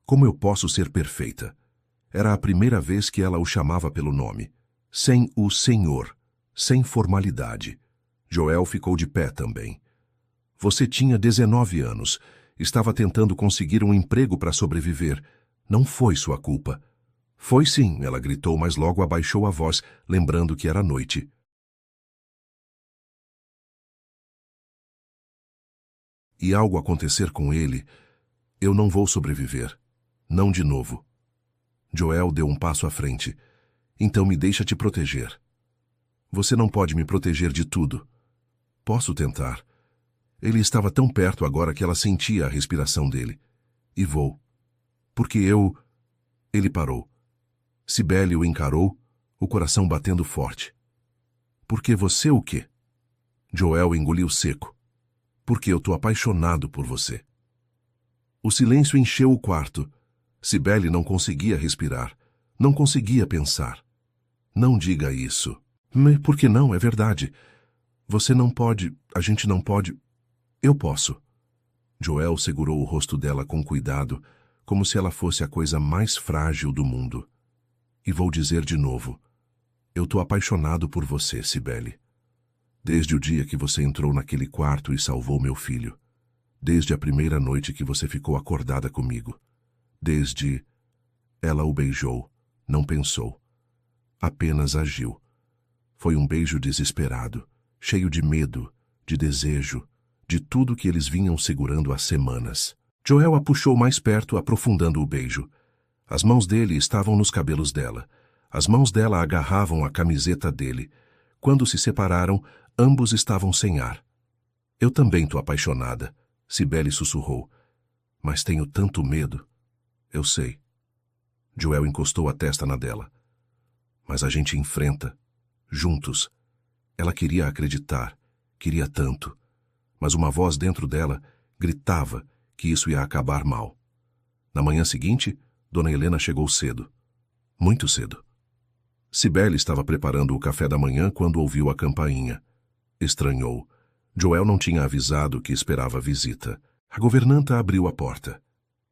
Como eu posso ser perfeita? Era a primeira vez que ela o chamava pelo nome. Sem o senhor. Sem formalidade. Joel ficou de pé também. Você tinha 19 anos. Estava tentando conseguir um emprego para sobreviver. Não foi sua culpa. Foi sim, ela gritou, mas logo abaixou a voz, lembrando que era noite. E algo acontecer com ele, eu não vou sobreviver. Não de novo. Joel deu um passo à frente. Então me deixa te proteger. Você não pode me proteger de tudo. Posso tentar. Ele estava tão perto agora que ela sentia a respiração dele. E vou. Porque eu... Ele parou. Cibele o encarou, o coração batendo forte. Porque você o quê? Joel engoliu seco. Porque eu tô apaixonado por você. O silêncio encheu o quarto. Cibele não conseguia respirar. Não conseguia pensar. Não diga isso. Por que não? É verdade. Você não pode... A gente não pode... Eu posso. Joel segurou o rosto dela com cuidado, como se ela fosse a coisa mais frágil do mundo. E vou dizer de novo. Eu tô apaixonado por você, Cibele. Desde o dia que você entrou naquele quarto e salvou meu filho. Desde a primeira noite que você ficou acordada comigo. Desde... Ela o beijou, não pensou. Apenas agiu. Foi um beijo desesperado, cheio de medo, de desejo, de tudo que eles vinham segurando há semanas. Joel a puxou mais perto, aprofundando o beijo. As mãos dele estavam nos cabelos dela. As mãos dela agarravam a camiseta dele. Quando se separaram, ambos estavam sem ar. Eu também tô apaixonada, Cibele sussurrou. Mas tenho tanto medo. Eu sei. Joel encostou a testa na dela. Mas a gente enfrenta. Juntos. Ela queria acreditar. Queria tanto. Mas uma voz dentro dela gritava que isso ia acabar mal. Na manhã seguinte, Dona Helena chegou cedo. Muito cedo. Cibele estava preparando o café da manhã quando ouviu a campainha. Estranhou. Joel não tinha avisado que esperava visita. A governanta abriu a porta.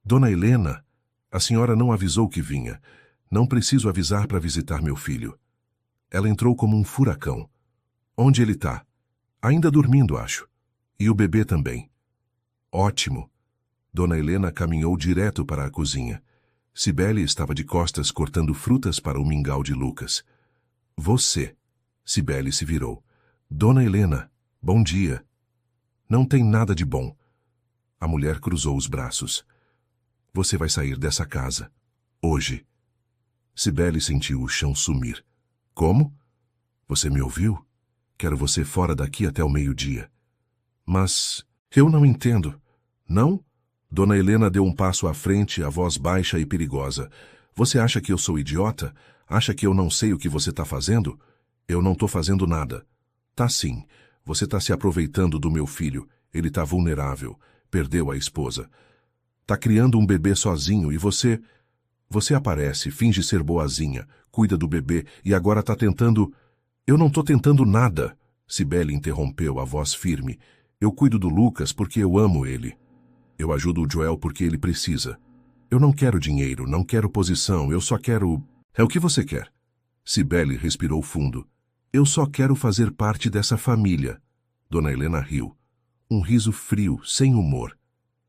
Dona Helena, a senhora não avisou que vinha. Não preciso avisar para visitar meu filho. Ela entrou como um furacão. Onde ele está? Ainda dormindo, acho. E o bebê também. Ótimo. Dona Helena caminhou direto para a cozinha. Cibele estava de costas cortando frutas para o mingau de Lucas. Você. Cibele se virou. Dona Helena, bom dia. Não tem nada de bom. A mulher cruzou os braços. Você vai sair dessa casa. Hoje. Cibele sentiu o chão sumir. Como? Você me ouviu? Quero você fora daqui até o meio-dia. Mas eu não entendo. Não? Dona Helena deu um passo à frente, a voz baixa e perigosa. Você acha que eu sou idiota? Acha que eu não sei o que você está fazendo? Eu não estou fazendo nada. Tá sim. Você está se aproveitando do meu filho. Ele está vulnerável. Perdeu a esposa. Tá criando um bebê sozinho e você... Você aparece, finge ser boazinha, cuida do bebê e agora tá tentando... Eu não tô tentando nada. Cibele interrompeu, a voz firme. Eu cuido do Lucas porque eu amo ele. Eu ajudo o Joel porque ele precisa. Eu não quero dinheiro, não quero posição, eu só quero... É o que você quer. Cibele respirou fundo. Eu só quero fazer parte dessa família. Dona Helena riu. Um riso frio, sem humor.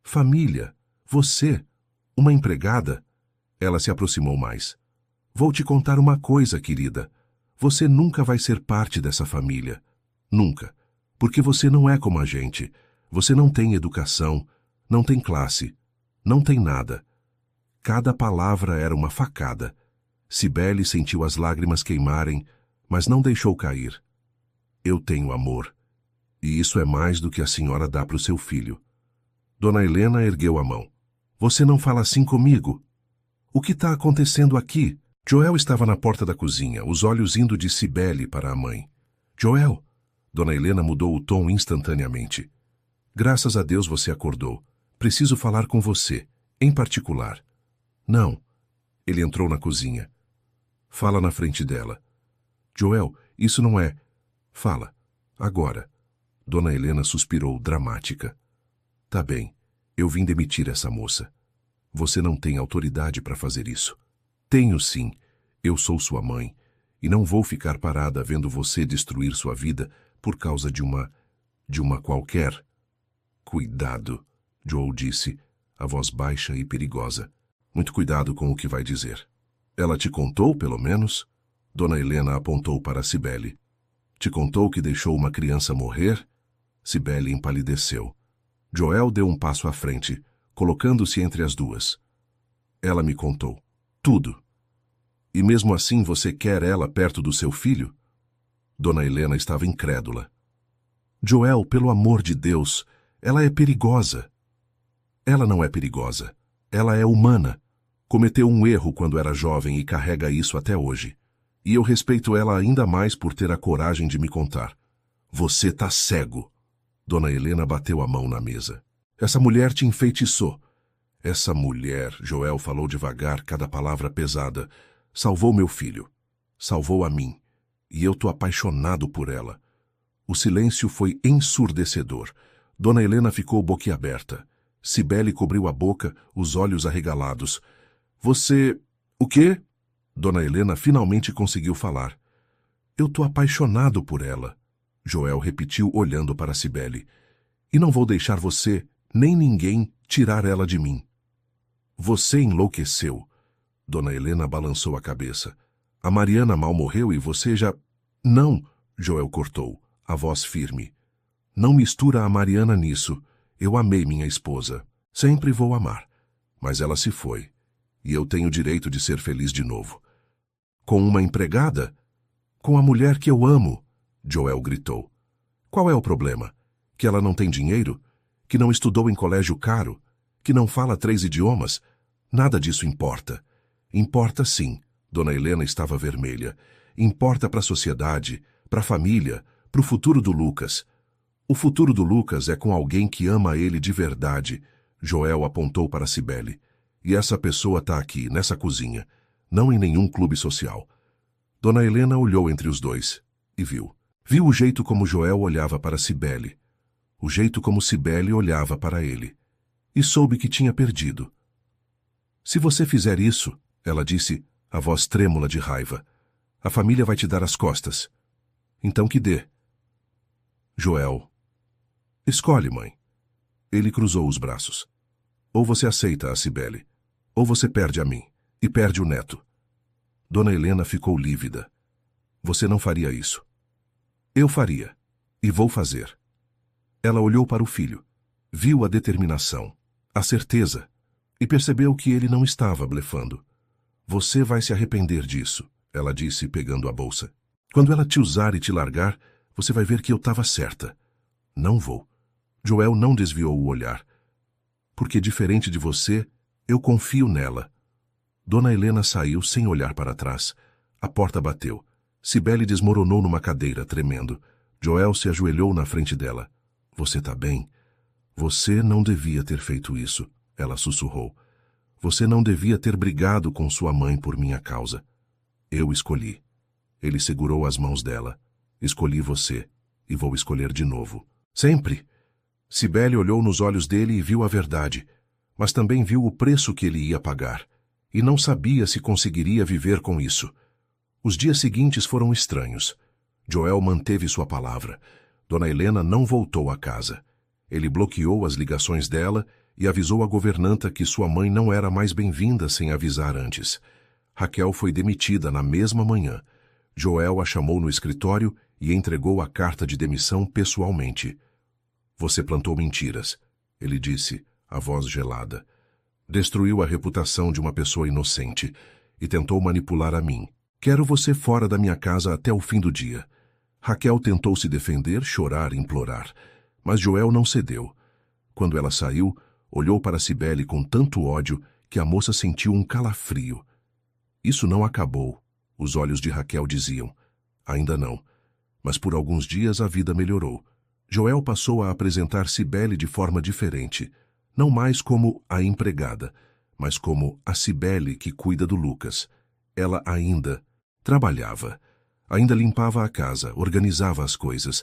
Família? Você? Uma empregada? Ela se aproximou mais. Vou te contar uma coisa, querida. Você nunca vai ser parte dessa família. Nunca. Porque você não é como a gente. Você não tem educação, não tem classe, não tem nada. Cada palavra era uma facada. Cibele sentiu as lágrimas queimarem, mas não deixou cair. Eu tenho amor. E isso é mais do que a senhora dá para o seu filho. Dona Helena ergueu a mão. Você não fala assim comigo. O que está acontecendo aqui? Joel estava na porta da cozinha, os olhos indo de Cibele para a mãe. Joel! Dona Helena mudou o tom instantaneamente. Graças a Deus você acordou. Preciso falar com você, em particular. Não. Ele entrou na cozinha. Fala na frente dela. Joel, isso não é... Fala. Agora. Dona Helena suspirou, dramática. Tá bem. Eu vim demitir essa moça. Você não tem autoridade para fazer isso. Tenho sim. Eu sou sua mãe. E não vou ficar parada vendo você destruir sua vida por causa de uma qualquer. Cuidado, Joel disse, a voz baixa e perigosa. Muito cuidado com o que vai dizer. Ela te contou, pelo menos? Dona Helena apontou para Cibele. Te contou que deixou uma criança morrer? Cibele empalideceu. Joel deu um passo à frente, colocando-se entre as duas. Ela me contou. Tudo. E mesmo assim você quer ela perto do seu filho? Dona Helena estava incrédula. Joel, pelo amor de Deus, ela é perigosa. Ela não é perigosa. Ela é humana. Cometeu um erro quando era jovem e carrega isso até hoje. E eu respeito ela ainda mais por ter a coragem de me contar. Você tá cego. Dona Helena bateu a mão na mesa. Essa mulher te enfeitiçou. Essa mulher, Joel falou devagar, cada palavra pesada, salvou meu filho. Salvou a mim. E eu tô apaixonado por ela. O silêncio foi ensurdecedor. Dona Helena ficou boquiaberta. Cibele cobriu a boca, os olhos arregalados. Você... O quê? Dona Helena finalmente conseguiu falar. Eu tô apaixonado por ela. Joel repetiu, olhando para Cibele. E não vou deixar você, nem ninguém, tirar ela de mim. Você enlouqueceu. Dona Helena balançou a cabeça. A Mariana mal morreu e você já... Não, Joel cortou, a voz firme. Não mistura a Mariana nisso. Eu amei minha esposa. Sempre vou amar. Mas ela se foi. E eu tenho o direito de ser feliz de novo. Com uma empregada? Com a mulher que eu amo, Joel gritou. Qual é o problema? Que ela não tem dinheiro? Que não estudou em colégio caro? Que não fala 3 idiomas? Nada disso importa. Importa sim. Dona Helena estava vermelha. Importa para a sociedade, para a família, para o futuro do Lucas. O futuro do Lucas é com alguém que ama ele de verdade. Joel apontou para Cibele. E essa pessoa está aqui, nessa cozinha, não em nenhum clube social. Dona Helena olhou entre os dois e viu. Viu o jeito como Joel olhava para Cibele. O jeito como Cibele olhava para ele. E soube que tinha perdido. Se você fizer isso, ela disse, a voz trêmula de raiva, a família vai te dar as costas. Então que dê. Joel. Escolhe, mãe. Ele cruzou os braços. Ou você aceita a Cibele, ou você perde a mim, e perde o neto. Dona Helena ficou lívida. Você não faria isso. Eu faria, e vou fazer. Ela olhou para o filho, viu a determinação, a certeza, e percebeu que ele não estava blefando. Você vai se arrepender disso, ela disse, pegando a bolsa. Quando ela te usar e te largar, você vai ver que eu estava certa. Não vou. Joel não desviou o olhar. Porque, diferente de você, eu confio nela. Dona Helena saiu sem olhar para trás. A porta bateu. Cibele desmoronou numa cadeira, tremendo. Joel se ajoelhou na frente dela. Você tá bem? Você não devia ter feito isso, ela sussurrou. Você não devia ter brigado com sua mãe por minha causa. Eu escolhi. Ele segurou as mãos dela. Escolhi você, e vou escolher de novo. Sempre. Cibele olhou nos olhos dele e viu a verdade, mas também viu o preço que ele ia pagar, e não sabia se conseguiria viver com isso. Os dias seguintes foram estranhos. Joel manteve sua palavra. Dona Helena não voltou à casa. Ele bloqueou as ligações dela e avisou a governanta que sua mãe não era mais bem-vinda sem avisar antes. Raquel foi demitida na mesma manhã. Joel a chamou no escritório e entregou a carta de demissão pessoalmente. Você plantou mentiras, ele disse, a voz gelada. Destruiu a reputação de uma pessoa inocente e tentou manipular a mim. Quero você fora da minha casa até o fim do dia. Raquel tentou se defender, chorar, implorar, mas Joel não cedeu. Quando ela saiu, olhou para Cibele com tanto ódio que a moça sentiu um calafrio. Isso não acabou, os olhos de Raquel diziam. Ainda não. Mas por alguns dias a vida melhorou. Joel passou a apresentar Cibele de forma diferente, não mais como a empregada, mas como a Cibele que cuida do Lucas. Ela ainda trabalhava, ainda limpava a casa, organizava as coisas,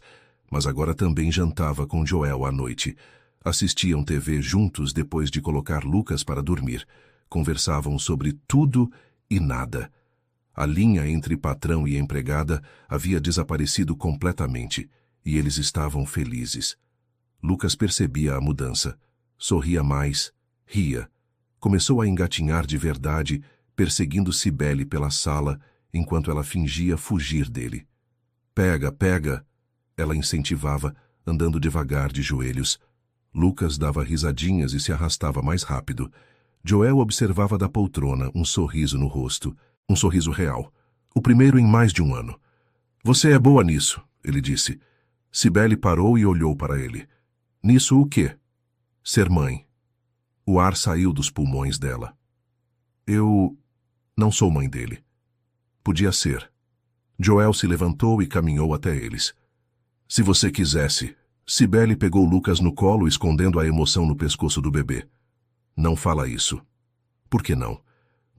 mas agora também jantava com Joel à noite. Assistiam TV juntos depois de colocar Lucas para dormir. Conversavam sobre tudo e nada. A linha entre patrão e empregada havia desaparecido completamente, e eles estavam felizes. Lucas percebia a mudança. Sorria mais, ria. Começou a engatinhar de verdade, perseguindo Cibele pela sala, enquanto ela fingia fugir dele. Pega, pega! Ela incentivava, andando devagar de joelhos. Lucas dava risadinhas e se arrastava mais rápido. Joel observava da poltrona um sorriso no rosto, um sorriso real. O primeiro em mais de um ano. Você é boa nisso, ele disse. Cibele parou e olhou para ele. Nisso o quê? Ser mãe. O ar saiu dos pulmões dela. Eu não sou mãe dele. Podia ser. Joel se levantou e caminhou até eles. Se você quisesse. Cibele pegou Lucas no colo, escondendo a emoção no pescoço do bebê. Não fala isso. Por que não?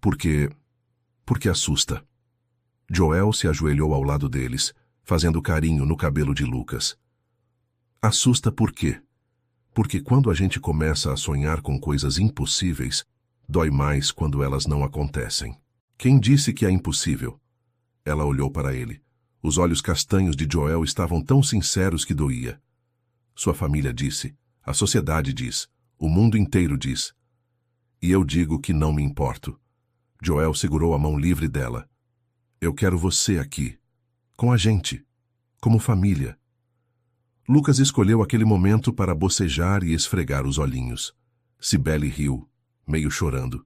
Porque assusta. Joel se ajoelhou ao lado deles, fazendo carinho no cabelo de Lucas. Assusta por quê? Porque quando a gente começa a sonhar com coisas impossíveis, dói mais quando elas não acontecem. Quem disse que é impossível? Ela olhou para ele. Os olhos castanhos de Joel estavam tão sinceros que doía. Sua família disse, a sociedade diz, o mundo inteiro diz. E eu digo que não me importo. Joel segurou a mão livre dela. Eu quero você aqui, com a gente, como família. Lucas escolheu aquele momento para bocejar e esfregar os olhinhos. Cibele riu, meio chorando.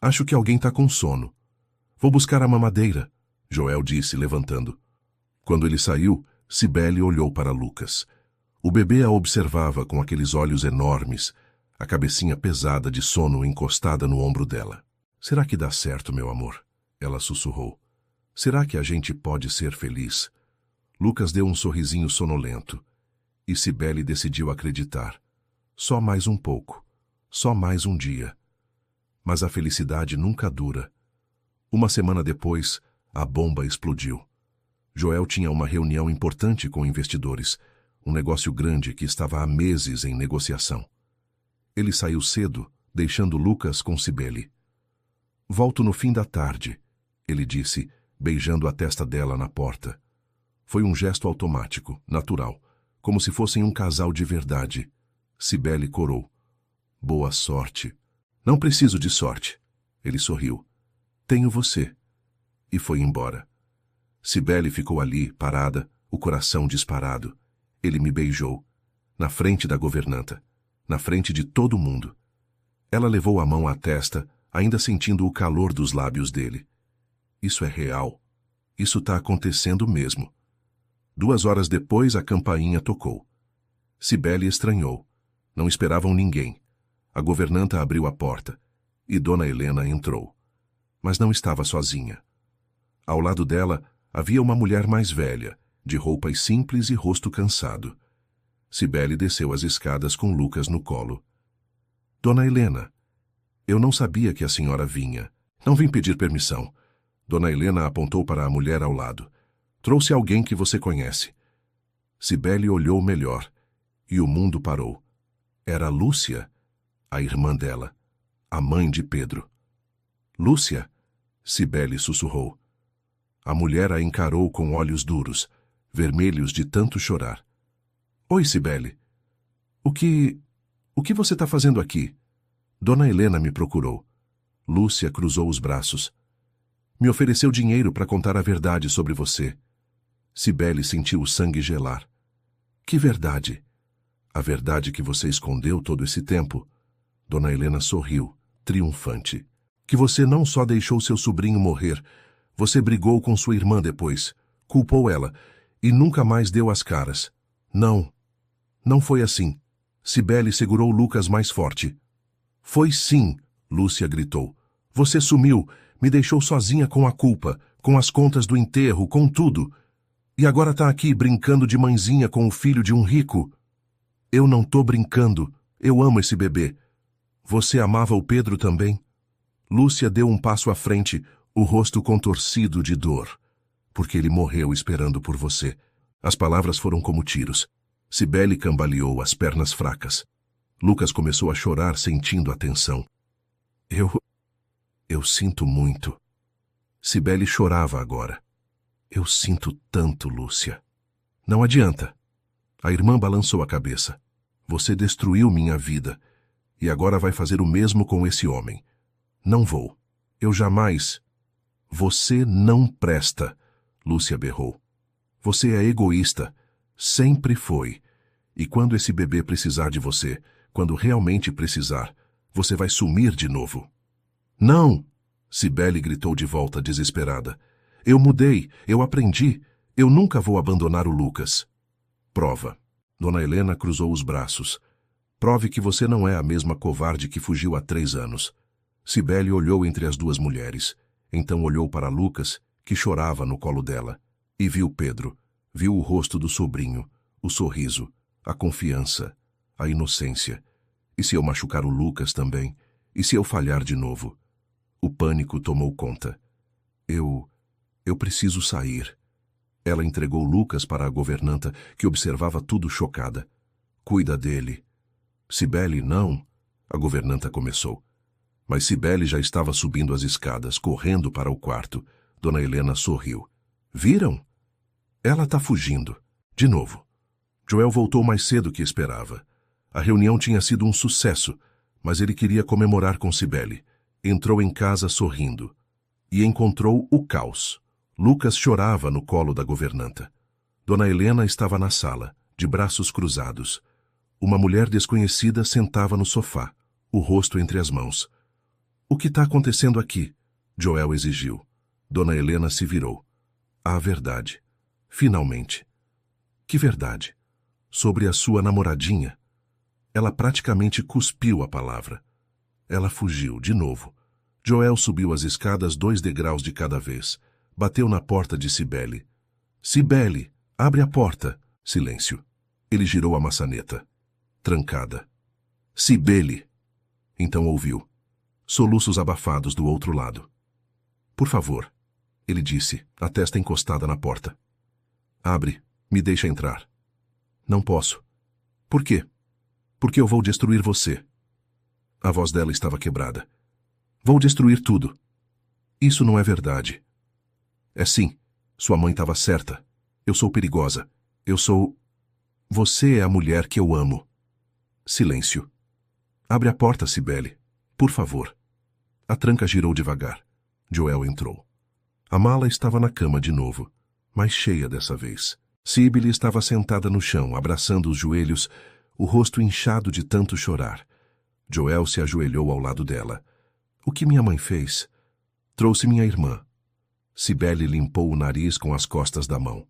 Acho que alguém está com sono. Vou buscar a mamadeira, Joel disse, levantando. Quando ele saiu, Cibele olhou para Lucas. O bebê a observava com aqueles olhos enormes, a cabecinha pesada de sono encostada no ombro dela. Será que dá certo, meu amor? Ela sussurrou. Será que a gente pode ser feliz? Lucas deu um sorrisinho sonolento. E Cibele decidiu acreditar. Só mais um pouco. Só mais um dia. Mas a felicidade nunca dura. Uma semana depois, a bomba explodiu. Joel tinha uma reunião importante com investidores, um negócio grande que estava há meses em negociação. Ele saiu cedo, deixando Lucas com Cibele. Volto no fim da tarde, ele disse, beijando a testa dela na porta. Foi um gesto automático, natural, como se fossem um casal de verdade. Cibele corou. Boa sorte. Não preciso de sorte. Ele sorriu. Tenho você. E foi embora. Cibele ficou ali, parada, o coração disparado. Ele me beijou. Na frente da governanta. Na frente de todo mundo. Ela levou a mão à testa, ainda sentindo o calor dos lábios dele. Isso é real. Isso está acontecendo mesmo. 2 horas depois, a campainha tocou. Cibele estranhou. Não esperavam ninguém. A governanta abriu a porta e Dona Helena entrou. Mas não estava sozinha. Ao lado dela havia uma mulher mais velha, de roupas simples e rosto cansado. Cibele desceu as escadas com Lucas no colo. Dona Helena, eu não sabia que a senhora vinha. Não vim pedir permissão. Dona Helena apontou para a mulher ao lado. Trouxe alguém que você conhece. Cibele olhou melhor e o mundo parou. Era Lúcia, a irmã dela, a mãe de Pedro. Lúcia, Cibele sussurrou. A mulher a encarou com olhos duros, vermelhos de tanto chorar. Oi, Cibele. O que você está fazendo aqui? Dona Helena me procurou. Lúcia cruzou os braços. Me ofereceu dinheiro para contar a verdade sobre você. Cibele sentiu o sangue gelar. Que verdade? A verdade que você escondeu todo esse tempo. Dona Helena sorriu, triunfante. Que você não só deixou seu sobrinho morrer, você brigou com sua irmã depois, culpou ela e nunca mais deu as caras. Não, não foi assim. Cibele segurou Lucas mais forte. Foi sim, Lúcia gritou. Você sumiu, me deixou sozinha com a culpa, com as contas do enterro, com tudo. E agora tá aqui brincando de mãezinha com o filho de um rico. Eu não tô brincando, eu amo esse bebê. Você amava o Pedro também? Lúcia deu um passo à frente, o rosto contorcido de dor. Porque ele morreu esperando por você. As palavras foram como tiros. Cibele cambaleou, as pernas fracas. Lucas começou a chorar, sentindo a tensão. Eu sinto muito. Cibele chorava agora. Eu sinto tanto, Lúcia. Não adianta. A irmã balançou a cabeça. Você destruiu minha vida. E agora vai fazer o mesmo com esse homem. Não vou. Eu jamais... Você não presta, Lúcia berrou. Você é egoísta. Sempre foi. E quando esse bebê precisar de você, quando realmente precisar, você vai sumir de novo. Não! Cibele gritou de volta, desesperada. Eu mudei, eu aprendi. Eu nunca vou abandonar o Lucas. Prova. Dona Helena cruzou os braços. Prove que você não é a mesma covarde que fugiu há 3 anos. Cibele olhou entre as duas mulheres. Então olhou para Lucas, que chorava no colo dela, e viu Pedro. Viu o rosto do sobrinho, o sorriso, a confiança, a inocência. E se eu machucar o Lucas também? E se eu falhar de novo? O pânico tomou conta. Eu preciso sair. Ela entregou Lucas para a governanta, que observava tudo chocada. Cuida dele. Cibele, não. A governanta começou. Mas Cibele já estava subindo as escadas, correndo para o quarto. Dona Helena sorriu. Viram? Ela está fugindo. De novo. Joel voltou mais cedo que esperava. A reunião tinha sido um sucesso, mas ele queria comemorar com Cibele. Entrou em casa sorrindo. E encontrou o caos. Lucas chorava no colo da governanta. Dona Helena estava na sala, de braços cruzados. Uma mulher desconhecida sentava no sofá, o rosto entre as mãos. O que está acontecendo aqui? Joel exigiu. Dona Helena se virou. A verdade. Finalmente. Que verdade? Sobre a sua namoradinha. Ela praticamente cuspiu a palavra. Ela fugiu, de novo. Joel subiu as escadas 2 degraus de cada vez. Bateu na porta de Cibele. Cibele, abre a porta. Silêncio. Ele girou a maçaneta. Trancada. Cibele. Então ouviu. Soluços abafados do outro lado. Por favor, ele disse, a testa encostada na porta. Abre, me deixa entrar. Não posso. Por quê? Porque eu vou destruir você. A voz dela estava quebrada. Vou destruir tudo. Isso não é verdade. É sim. Sua mãe estava certa. Eu sou perigosa. Eu sou... Você é a mulher que eu amo. Silêncio. Abre a porta, Cibele. Por favor. A tranca girou devagar. Joel entrou. A mala estava na cama de novo, mais cheia dessa vez. Cibele estava sentada no chão, abraçando os joelhos, o rosto inchado de tanto chorar. Joel se ajoelhou ao lado dela. O que minha mãe fez? Trouxe minha irmã. Cibele limpou o nariz com as costas da mão.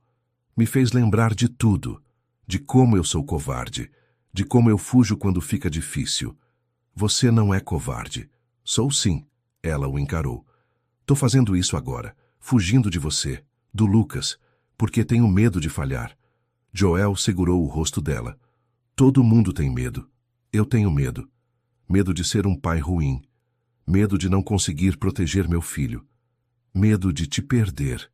Me fez lembrar de tudo. De como eu sou covarde. De como eu fujo quando fica difícil. Você não é covarde. Sou sim. Ela o encarou. Tô fazendo isso agora. Fugindo de você. Do Lucas. Porque tenho medo de falhar. Joel segurou o rosto dela. Todo mundo tem medo. Eu tenho medo. Medo de ser um pai ruim. Medo de não conseguir proteger meu filho. Medo de te perder.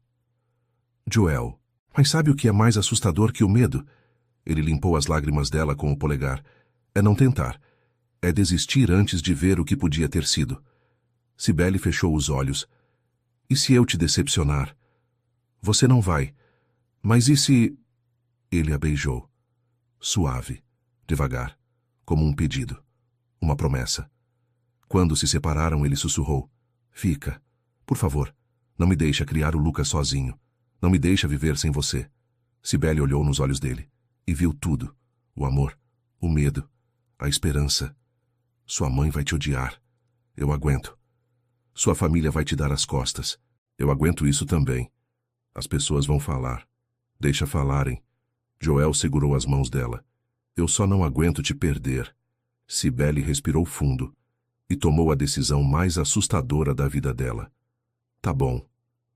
Joel, mas sabe o que é mais assustador que o medo? Ele limpou as lágrimas dela com o polegar. É não tentar. É desistir antes de ver o que podia ter sido. Cibele fechou os olhos. E se eu te decepcionar? Você não vai. Mas e se... Ele a beijou. Suave, devagar, como um pedido, uma promessa. Quando se separaram, ele sussurrou. Fica. Por favor, não me deixa criar o Lucas sozinho. Não me deixa viver sem você. Cibele olhou nos olhos dele e viu tudo. O amor, o medo, a esperança. Sua mãe vai te odiar. Eu aguento. Sua família vai te dar as costas. Eu aguento isso também. As pessoas vão falar. Deixa falarem. Joel segurou as mãos dela. Eu só não aguento te perder. Cibele respirou fundo e tomou a decisão mais assustadora da vida dela. Tá bom,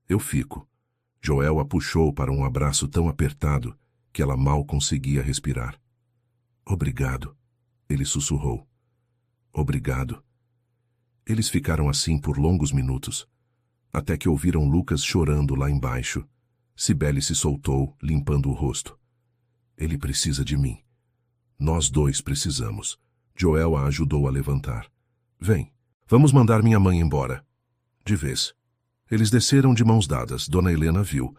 eu fico. Joel a puxou para um abraço tão apertado que ela mal conseguia respirar. Obrigado, ele sussurrou. Obrigado. Eles ficaram assim por longos minutos, até que ouviram Lucas chorando lá embaixo. Cibele se soltou, limpando o rosto. Ele precisa de mim. Nós dois precisamos. Joel a ajudou a levantar. Vem, vamos mandar minha mãe embora. De vez. Eles desceram de mãos dadas. Dona Helena viu,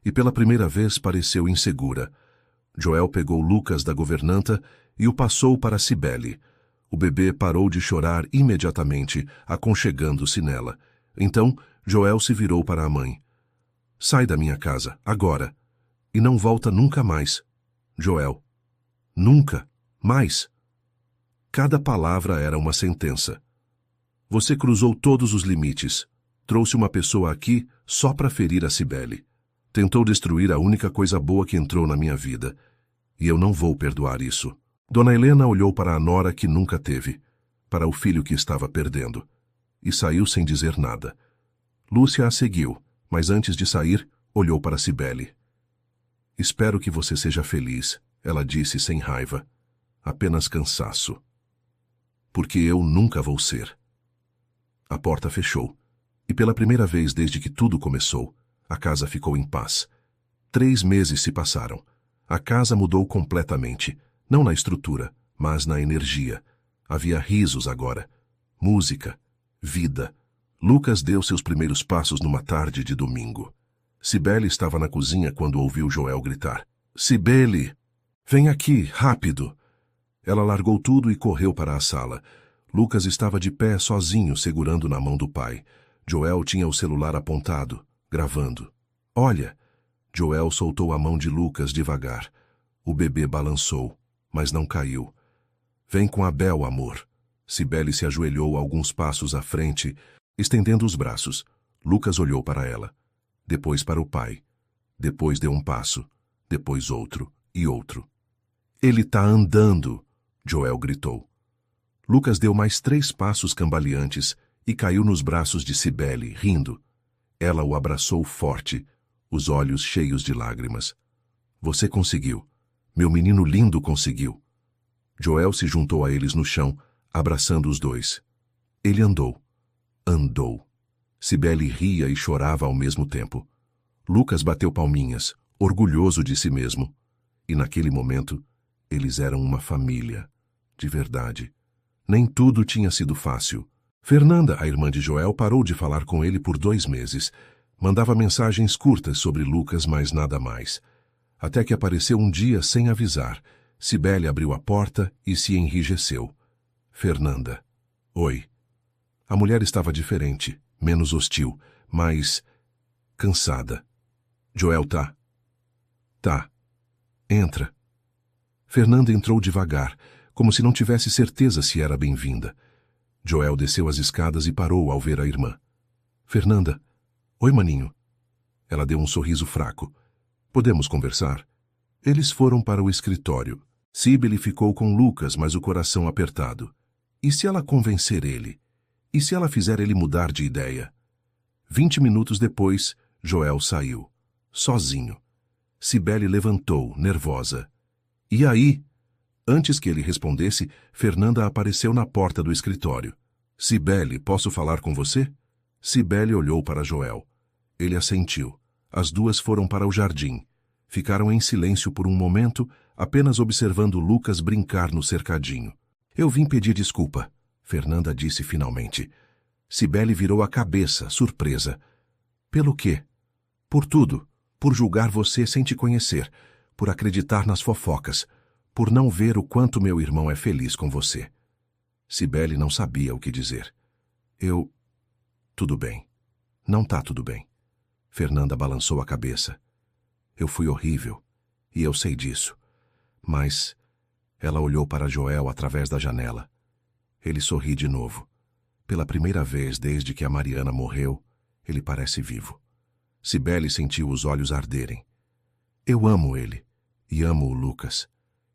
e pela primeira vez pareceu insegura. Joel pegou Lucas da governanta e o passou para Cibele. O bebê parou de chorar imediatamente, aconchegando-se nela. Então, Joel se virou para a mãe. Sai da minha casa, agora. E não volta nunca mais. Joel. Nunca. Mais. Cada palavra era uma sentença. Você cruzou todos os limites. Trouxe uma pessoa aqui só para ferir a Cibele. Tentou destruir a única coisa boa que entrou na minha vida. E eu não vou perdoar isso. Dona Helena olhou para a nora que nunca teve, para o filho que estava perdendo, e saiu sem dizer nada. Lúcia a seguiu, mas antes de sair, olhou para Cibele. Espero que você seja feliz, ela disse sem raiva. Apenas cansaço. Porque eu nunca vou ser. A porta fechou, e pela primeira vez desde que tudo começou, a casa ficou em paz. 3 meses se passaram. A casa mudou completamente, não na estrutura, mas na energia. Havia risos agora, música, vida. Lucas deu seus primeiros passos numa tarde de domingo. Cibele estava na cozinha quando ouviu Joel gritar. Cibele! Vem aqui, rápido! Ela largou tudo e correu para a sala. Lucas estava de pé sozinho, segurando na mão do pai. Joel tinha o celular apontado, gravando. Olha! Joel soltou a mão de Lucas devagar. O bebê balançou, mas não caiu. Vem com a Bel, amor. Cibele se ajoelhou alguns passos à frente, estendendo os braços. Lucas olhou para ela. Depois para o pai. Depois deu um passo. Depois outro e outro. Ele tá andando! Joel gritou. Lucas deu mais 3 passos cambaleantes e caiu nos braços de Cibele, rindo. Ela o abraçou forte, os olhos cheios de lágrimas. Você conseguiu. Meu menino lindo conseguiu. Joel se juntou a eles no chão, abraçando os dois. Ele andou. Andou. Cibele ria e chorava ao mesmo tempo. Lucas bateu palminhas, orgulhoso de si mesmo. E naquele momento, eles eram uma família. De verdade. Nem tudo tinha sido fácil. Fernanda, a irmã de Joel, parou de falar com ele por 2 meses. Mandava mensagens curtas sobre Lucas, mas nada mais. Até que apareceu um dia sem avisar. Cibele abriu a porta e se enrijeceu. Fernanda. Oi. A mulher estava diferente, menos hostil, mas cansada. Joel tá? Tá. Entra. Fernanda entrou devagar, como se não tivesse certeza se era bem-vinda. Joel desceu as escadas e parou ao ver a irmã. Fernanda. Oi, maninho. Ela deu um sorriso fraco. Podemos conversar? Eles foram para o escritório. Cibele ficou com Lucas, mas o coração apertado. E se ela convencer ele? E se ela fizer ele mudar de ideia? 20 minutos depois, Joel saiu. Sozinho. Cibele levantou, nervosa. E aí? Antes que ele respondesse, Fernanda apareceu na porta do escritório. Cibele, posso falar com você? Cibele olhou para Joel. Ele assentiu. As duas foram para o jardim. Ficaram em silêncio por um momento, apenas observando Lucas brincar no cercadinho. Eu vim pedir desculpa, Fernanda disse finalmente. Cibele virou a cabeça, surpresa. Pelo quê? Por tudo. Por julgar você sem te conhecer. Por acreditar nas fofocas. Por não ver o quanto meu irmão é feliz com você. Cibele não sabia o que dizer. Tudo bem. Não tá tudo bem. Fernanda balançou a cabeça. Eu fui horrível, e eu sei disso. Mas ela olhou para Joel através da janela. Ele sorri de novo. Pela primeira vez desde que a Mariana morreu, ele parece vivo. Cibele sentiu os olhos arderem. Eu amo ele, e amo o Lucas.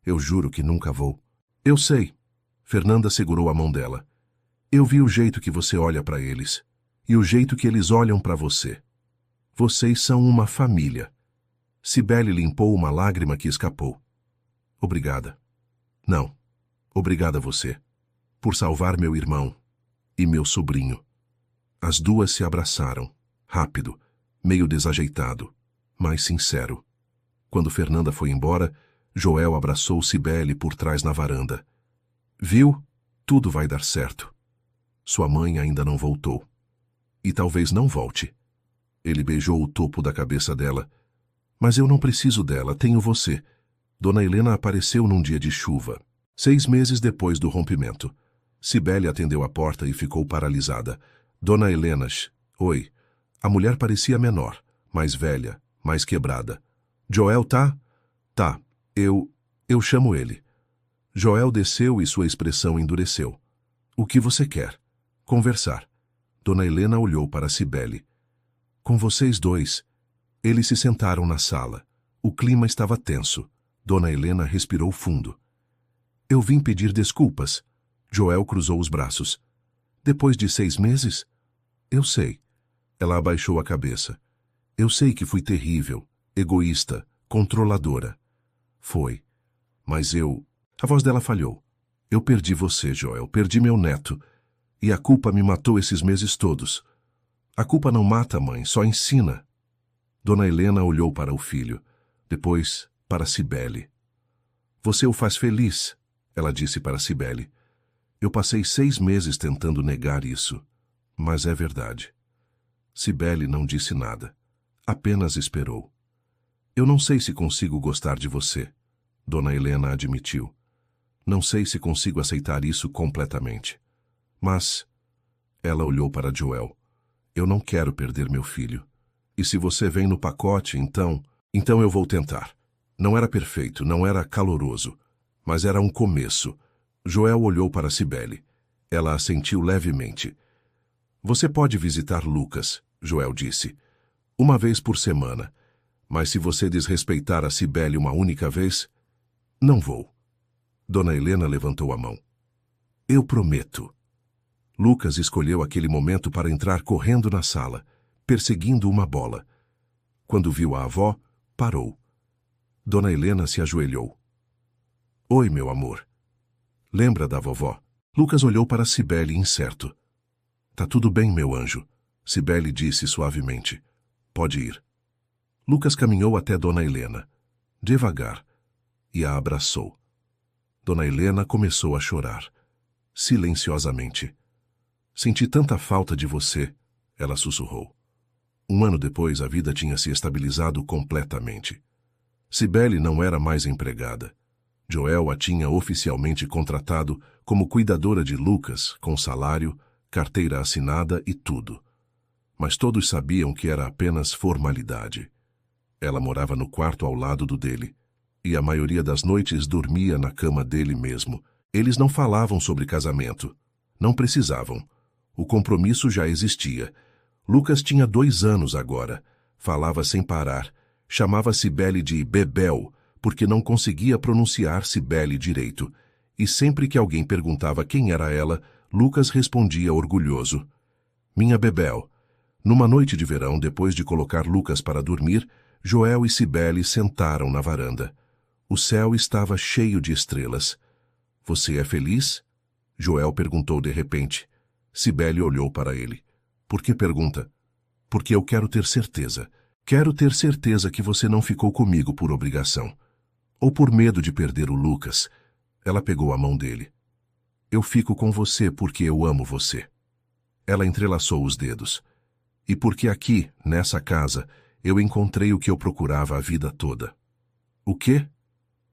Eu juro que nunca vou. Eu sei. Fernanda segurou a mão dela. Eu vi o jeito que você olha para eles, e o jeito que eles olham para você. Vocês são uma família. Cibele limpou uma lágrima que escapou. Obrigada. Não. Obrigada a você. Por salvar meu irmão e meu sobrinho. As duas se abraçaram, rápido, meio desajeitado, mas sincero. Quando Fernanda foi embora, Joel abraçou Cibele por trás na varanda. Viu? Tudo vai dar certo. Sua mãe ainda não voltou. E talvez não volte. Ele beijou o topo da cabeça dela. Mas eu não preciso dela, tenho você. Dona Helena apareceu num dia de chuva, 6 meses depois do rompimento. Cibele atendeu a porta e ficou paralisada. Dona Helena, oi. A mulher parecia menor, mais velha, mais quebrada. Joel tá? Tá. Eu chamo ele. Joel desceu e sua expressão endureceu. O que você quer? Conversar. Dona Helena olhou para Cibele. Com vocês dois. Eles se sentaram na sala. O clima estava tenso. Dona Helena respirou fundo. Eu vim pedir desculpas. Joel cruzou os braços. Depois de 6 meses? Eu sei. Ela abaixou a cabeça. Eu sei que fui terrível, egoísta, controladora. Foi. Mas A voz dela falhou. Eu perdi você, Joel. Perdi meu neto. E a culpa me matou esses meses todos. A culpa não mata, mãe, só ensina. Dona Helena olhou para o filho. Depois, para Cibele. Você o faz feliz, ela disse para Cibele. Eu passei 6 meses tentando negar isso. Mas é verdade. Cibele não disse nada. Apenas esperou. Eu não sei se consigo gostar de você, Dona Helena admitiu. Não sei se consigo aceitar isso completamente. Mas... Ela olhou para Joel. Eu não quero perder meu filho. E se você vem no pacote, então eu vou tentar. Não era perfeito, não era caloroso, mas era um começo. Joel olhou para Cibele. Ela assentiu levemente. Você pode visitar Lucas, Joel disse, 1 vez por semana. Mas se você desrespeitar a Cibele uma única vez, não vou. Dona Helena levantou a mão. Eu prometo. Lucas escolheu aquele momento para entrar correndo na sala, perseguindo uma bola. Quando viu a avó, parou. Dona Helena se ajoelhou. Oi, meu amor. Lembra da vovó? Lucas olhou para Cibele incerto. Tá tudo bem, meu anjo, Cibele disse suavemente. Pode ir. Lucas caminhou até Dona Helena, devagar, e a abraçou. Dona Helena começou a chorar, silenciosamente. Senti tanta falta de você, ela sussurrou. 1 ano depois, a vida tinha se estabilizado completamente. Cibele não era mais empregada. Joel a tinha oficialmente contratado como cuidadora de Lucas, com salário, carteira assinada e tudo. Mas todos sabiam que era apenas formalidade. Ela morava no quarto ao lado do dele, e a maioria das noites dormia na cama dele mesmo. Eles não falavam sobre casamento. Não precisavam. O compromisso já existia. Lucas tinha 2 anos agora. Falava sem parar. Chamava Cibele de Bebel, porque não conseguia pronunciar Cibele direito. E sempre que alguém perguntava quem era ela, Lucas respondia orgulhoso: Minha Bebel. Numa noite de verão, depois de colocar Lucas para dormir, Joel e Cibele sentaram na varanda. O céu estava cheio de estrelas. Você é feliz? Joel perguntou de repente. Cibele olhou para ele. Por que pergunta? Porque eu quero ter certeza. Quero ter certeza que você não ficou comigo por obrigação. Ou por medo de perder o Lucas. Ela pegou a mão dele. Eu fico com você porque eu amo você. Ela entrelaçou os dedos. E porque aqui, nessa casa, eu encontrei o que eu procurava a vida toda. O quê?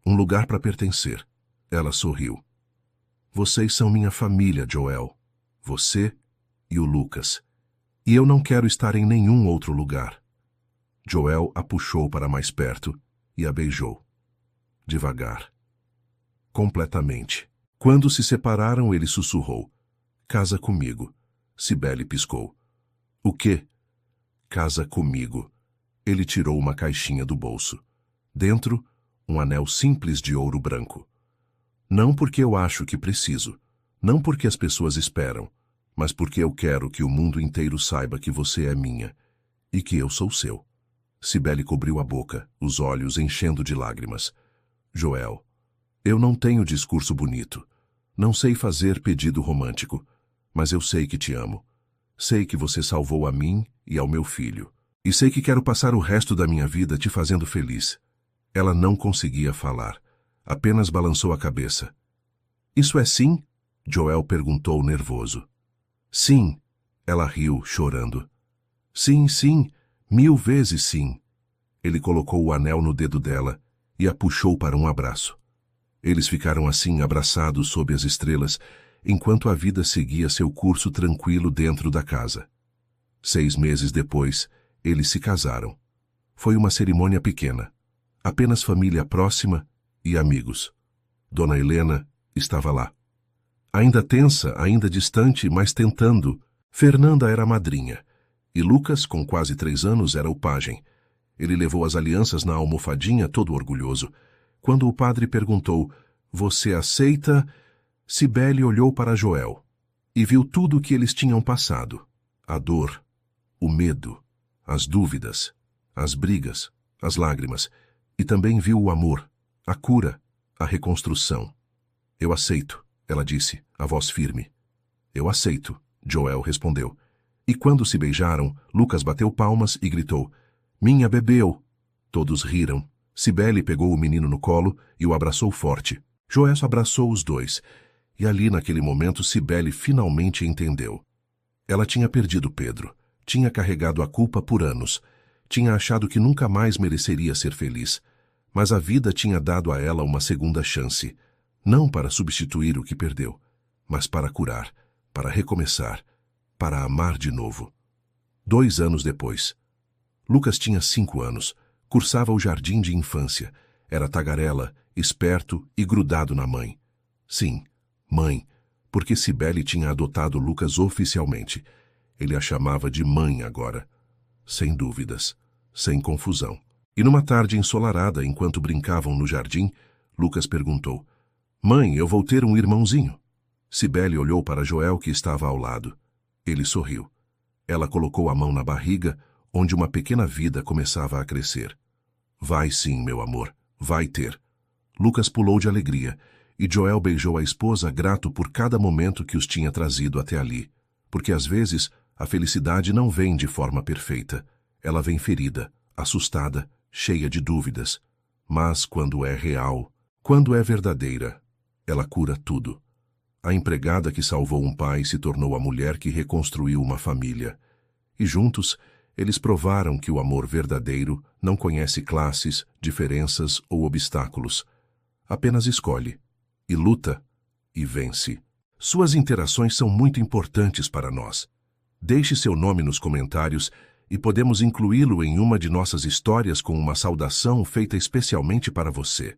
Um lugar para pertencer. Ela sorriu. Vocês são minha família, Joel. Você e o Lucas. E eu não quero estar em nenhum outro lugar. Joel a puxou para mais perto e a beijou. Devagar. Completamente. Quando se separaram, ele sussurrou. Casa comigo. Cibele piscou. O quê? Casa comigo. Ele tirou uma caixinha do bolso. Dentro, um anel simples de ouro branco. Não porque eu acho que preciso, não porque as pessoas esperam, mas porque eu quero que o mundo inteiro saiba que você é minha e que eu sou seu. Cibele cobriu a boca, os olhos enchendo de lágrimas. Joel, eu não tenho discurso bonito. Não sei fazer pedido romântico, mas eu sei que te amo. Sei que você salvou a mim e ao meu filho. E sei que quero passar o resto da minha vida te fazendo feliz. Ela não conseguia falar. Apenas balançou a cabeça. Isso é sim? Joel perguntou nervoso. Sim. Ela riu, chorando. Sim, sim. 1000 vezes sim. Ele colocou o anel no dedo dela e a puxou para um abraço. Eles ficaram assim, abraçados sob as estrelas, enquanto a vida seguia seu curso tranquilo dentro da casa. 6 meses depois, eles se casaram. Foi uma cerimônia pequena. Apenas família próxima e amigos. Dona Helena estava lá. Ainda tensa, ainda distante, mas tentando, Fernanda era a madrinha. E Lucas, com quase 3 anos, era o pajem. Ele levou as alianças na almofadinha, todo orgulhoso. Quando o padre perguntou, você aceita? Cibele olhou para Joel e viu tudo o que eles tinham passado. A dor, o medo, as dúvidas, as brigas, as lágrimas. E também viu o amor, a cura, a reconstrução. Eu aceito, ela disse, a voz firme. Eu aceito, Joel respondeu. E quando se beijaram, Lucas bateu palmas e gritou, minha bebeu. Todos riram. Cibele pegou o menino no colo e o abraçou forte. Joel abraçou os dois. E ali, naquele momento, Cibele finalmente entendeu. Ela tinha perdido Pedro. Tinha carregado a culpa por anos. Tinha achado que nunca mais mereceria ser feliz. Mas a vida tinha dado a ela uma segunda chance. Não para substituir o que perdeu, mas para curar, para recomeçar, para amar de novo. 2 anos depois. Lucas tinha 5 anos. Cursava o jardim de infância. Era tagarela, esperto e grudado na mãe. Sim, mãe, porque Cibele tinha adotado Lucas oficialmente. Ele a chamava de mãe agora. Sem dúvidas, sem confusão. E numa tarde ensolarada, enquanto brincavam no jardim, Lucas perguntou, mãe, eu vou ter um irmãozinho? Cibele olhou para Joel, que estava ao lado. Ele sorriu. Ela colocou a mão na barriga, onde uma pequena vida começava a crescer. Vai sim, meu amor, vai ter. Lucas pulou de alegria, e Joel beijou a esposa, grato por cada momento que os tinha trazido até ali. Porque às vezes a felicidade não vem de forma perfeita. Ela vem ferida, assustada, cheia de dúvidas. Mas quando é real, quando é verdadeira, ela cura tudo. A empregada que salvou um pai se tornou a mulher que reconstruiu uma família. E juntos, eles provaram que o amor verdadeiro não conhece classes, diferenças ou obstáculos. Apenas escolhe, e luta, e vence. Suas interações são muito importantes para nós. Deixe seu nome nos comentários e podemos incluí-lo em uma de nossas histórias com uma saudação feita especialmente para você.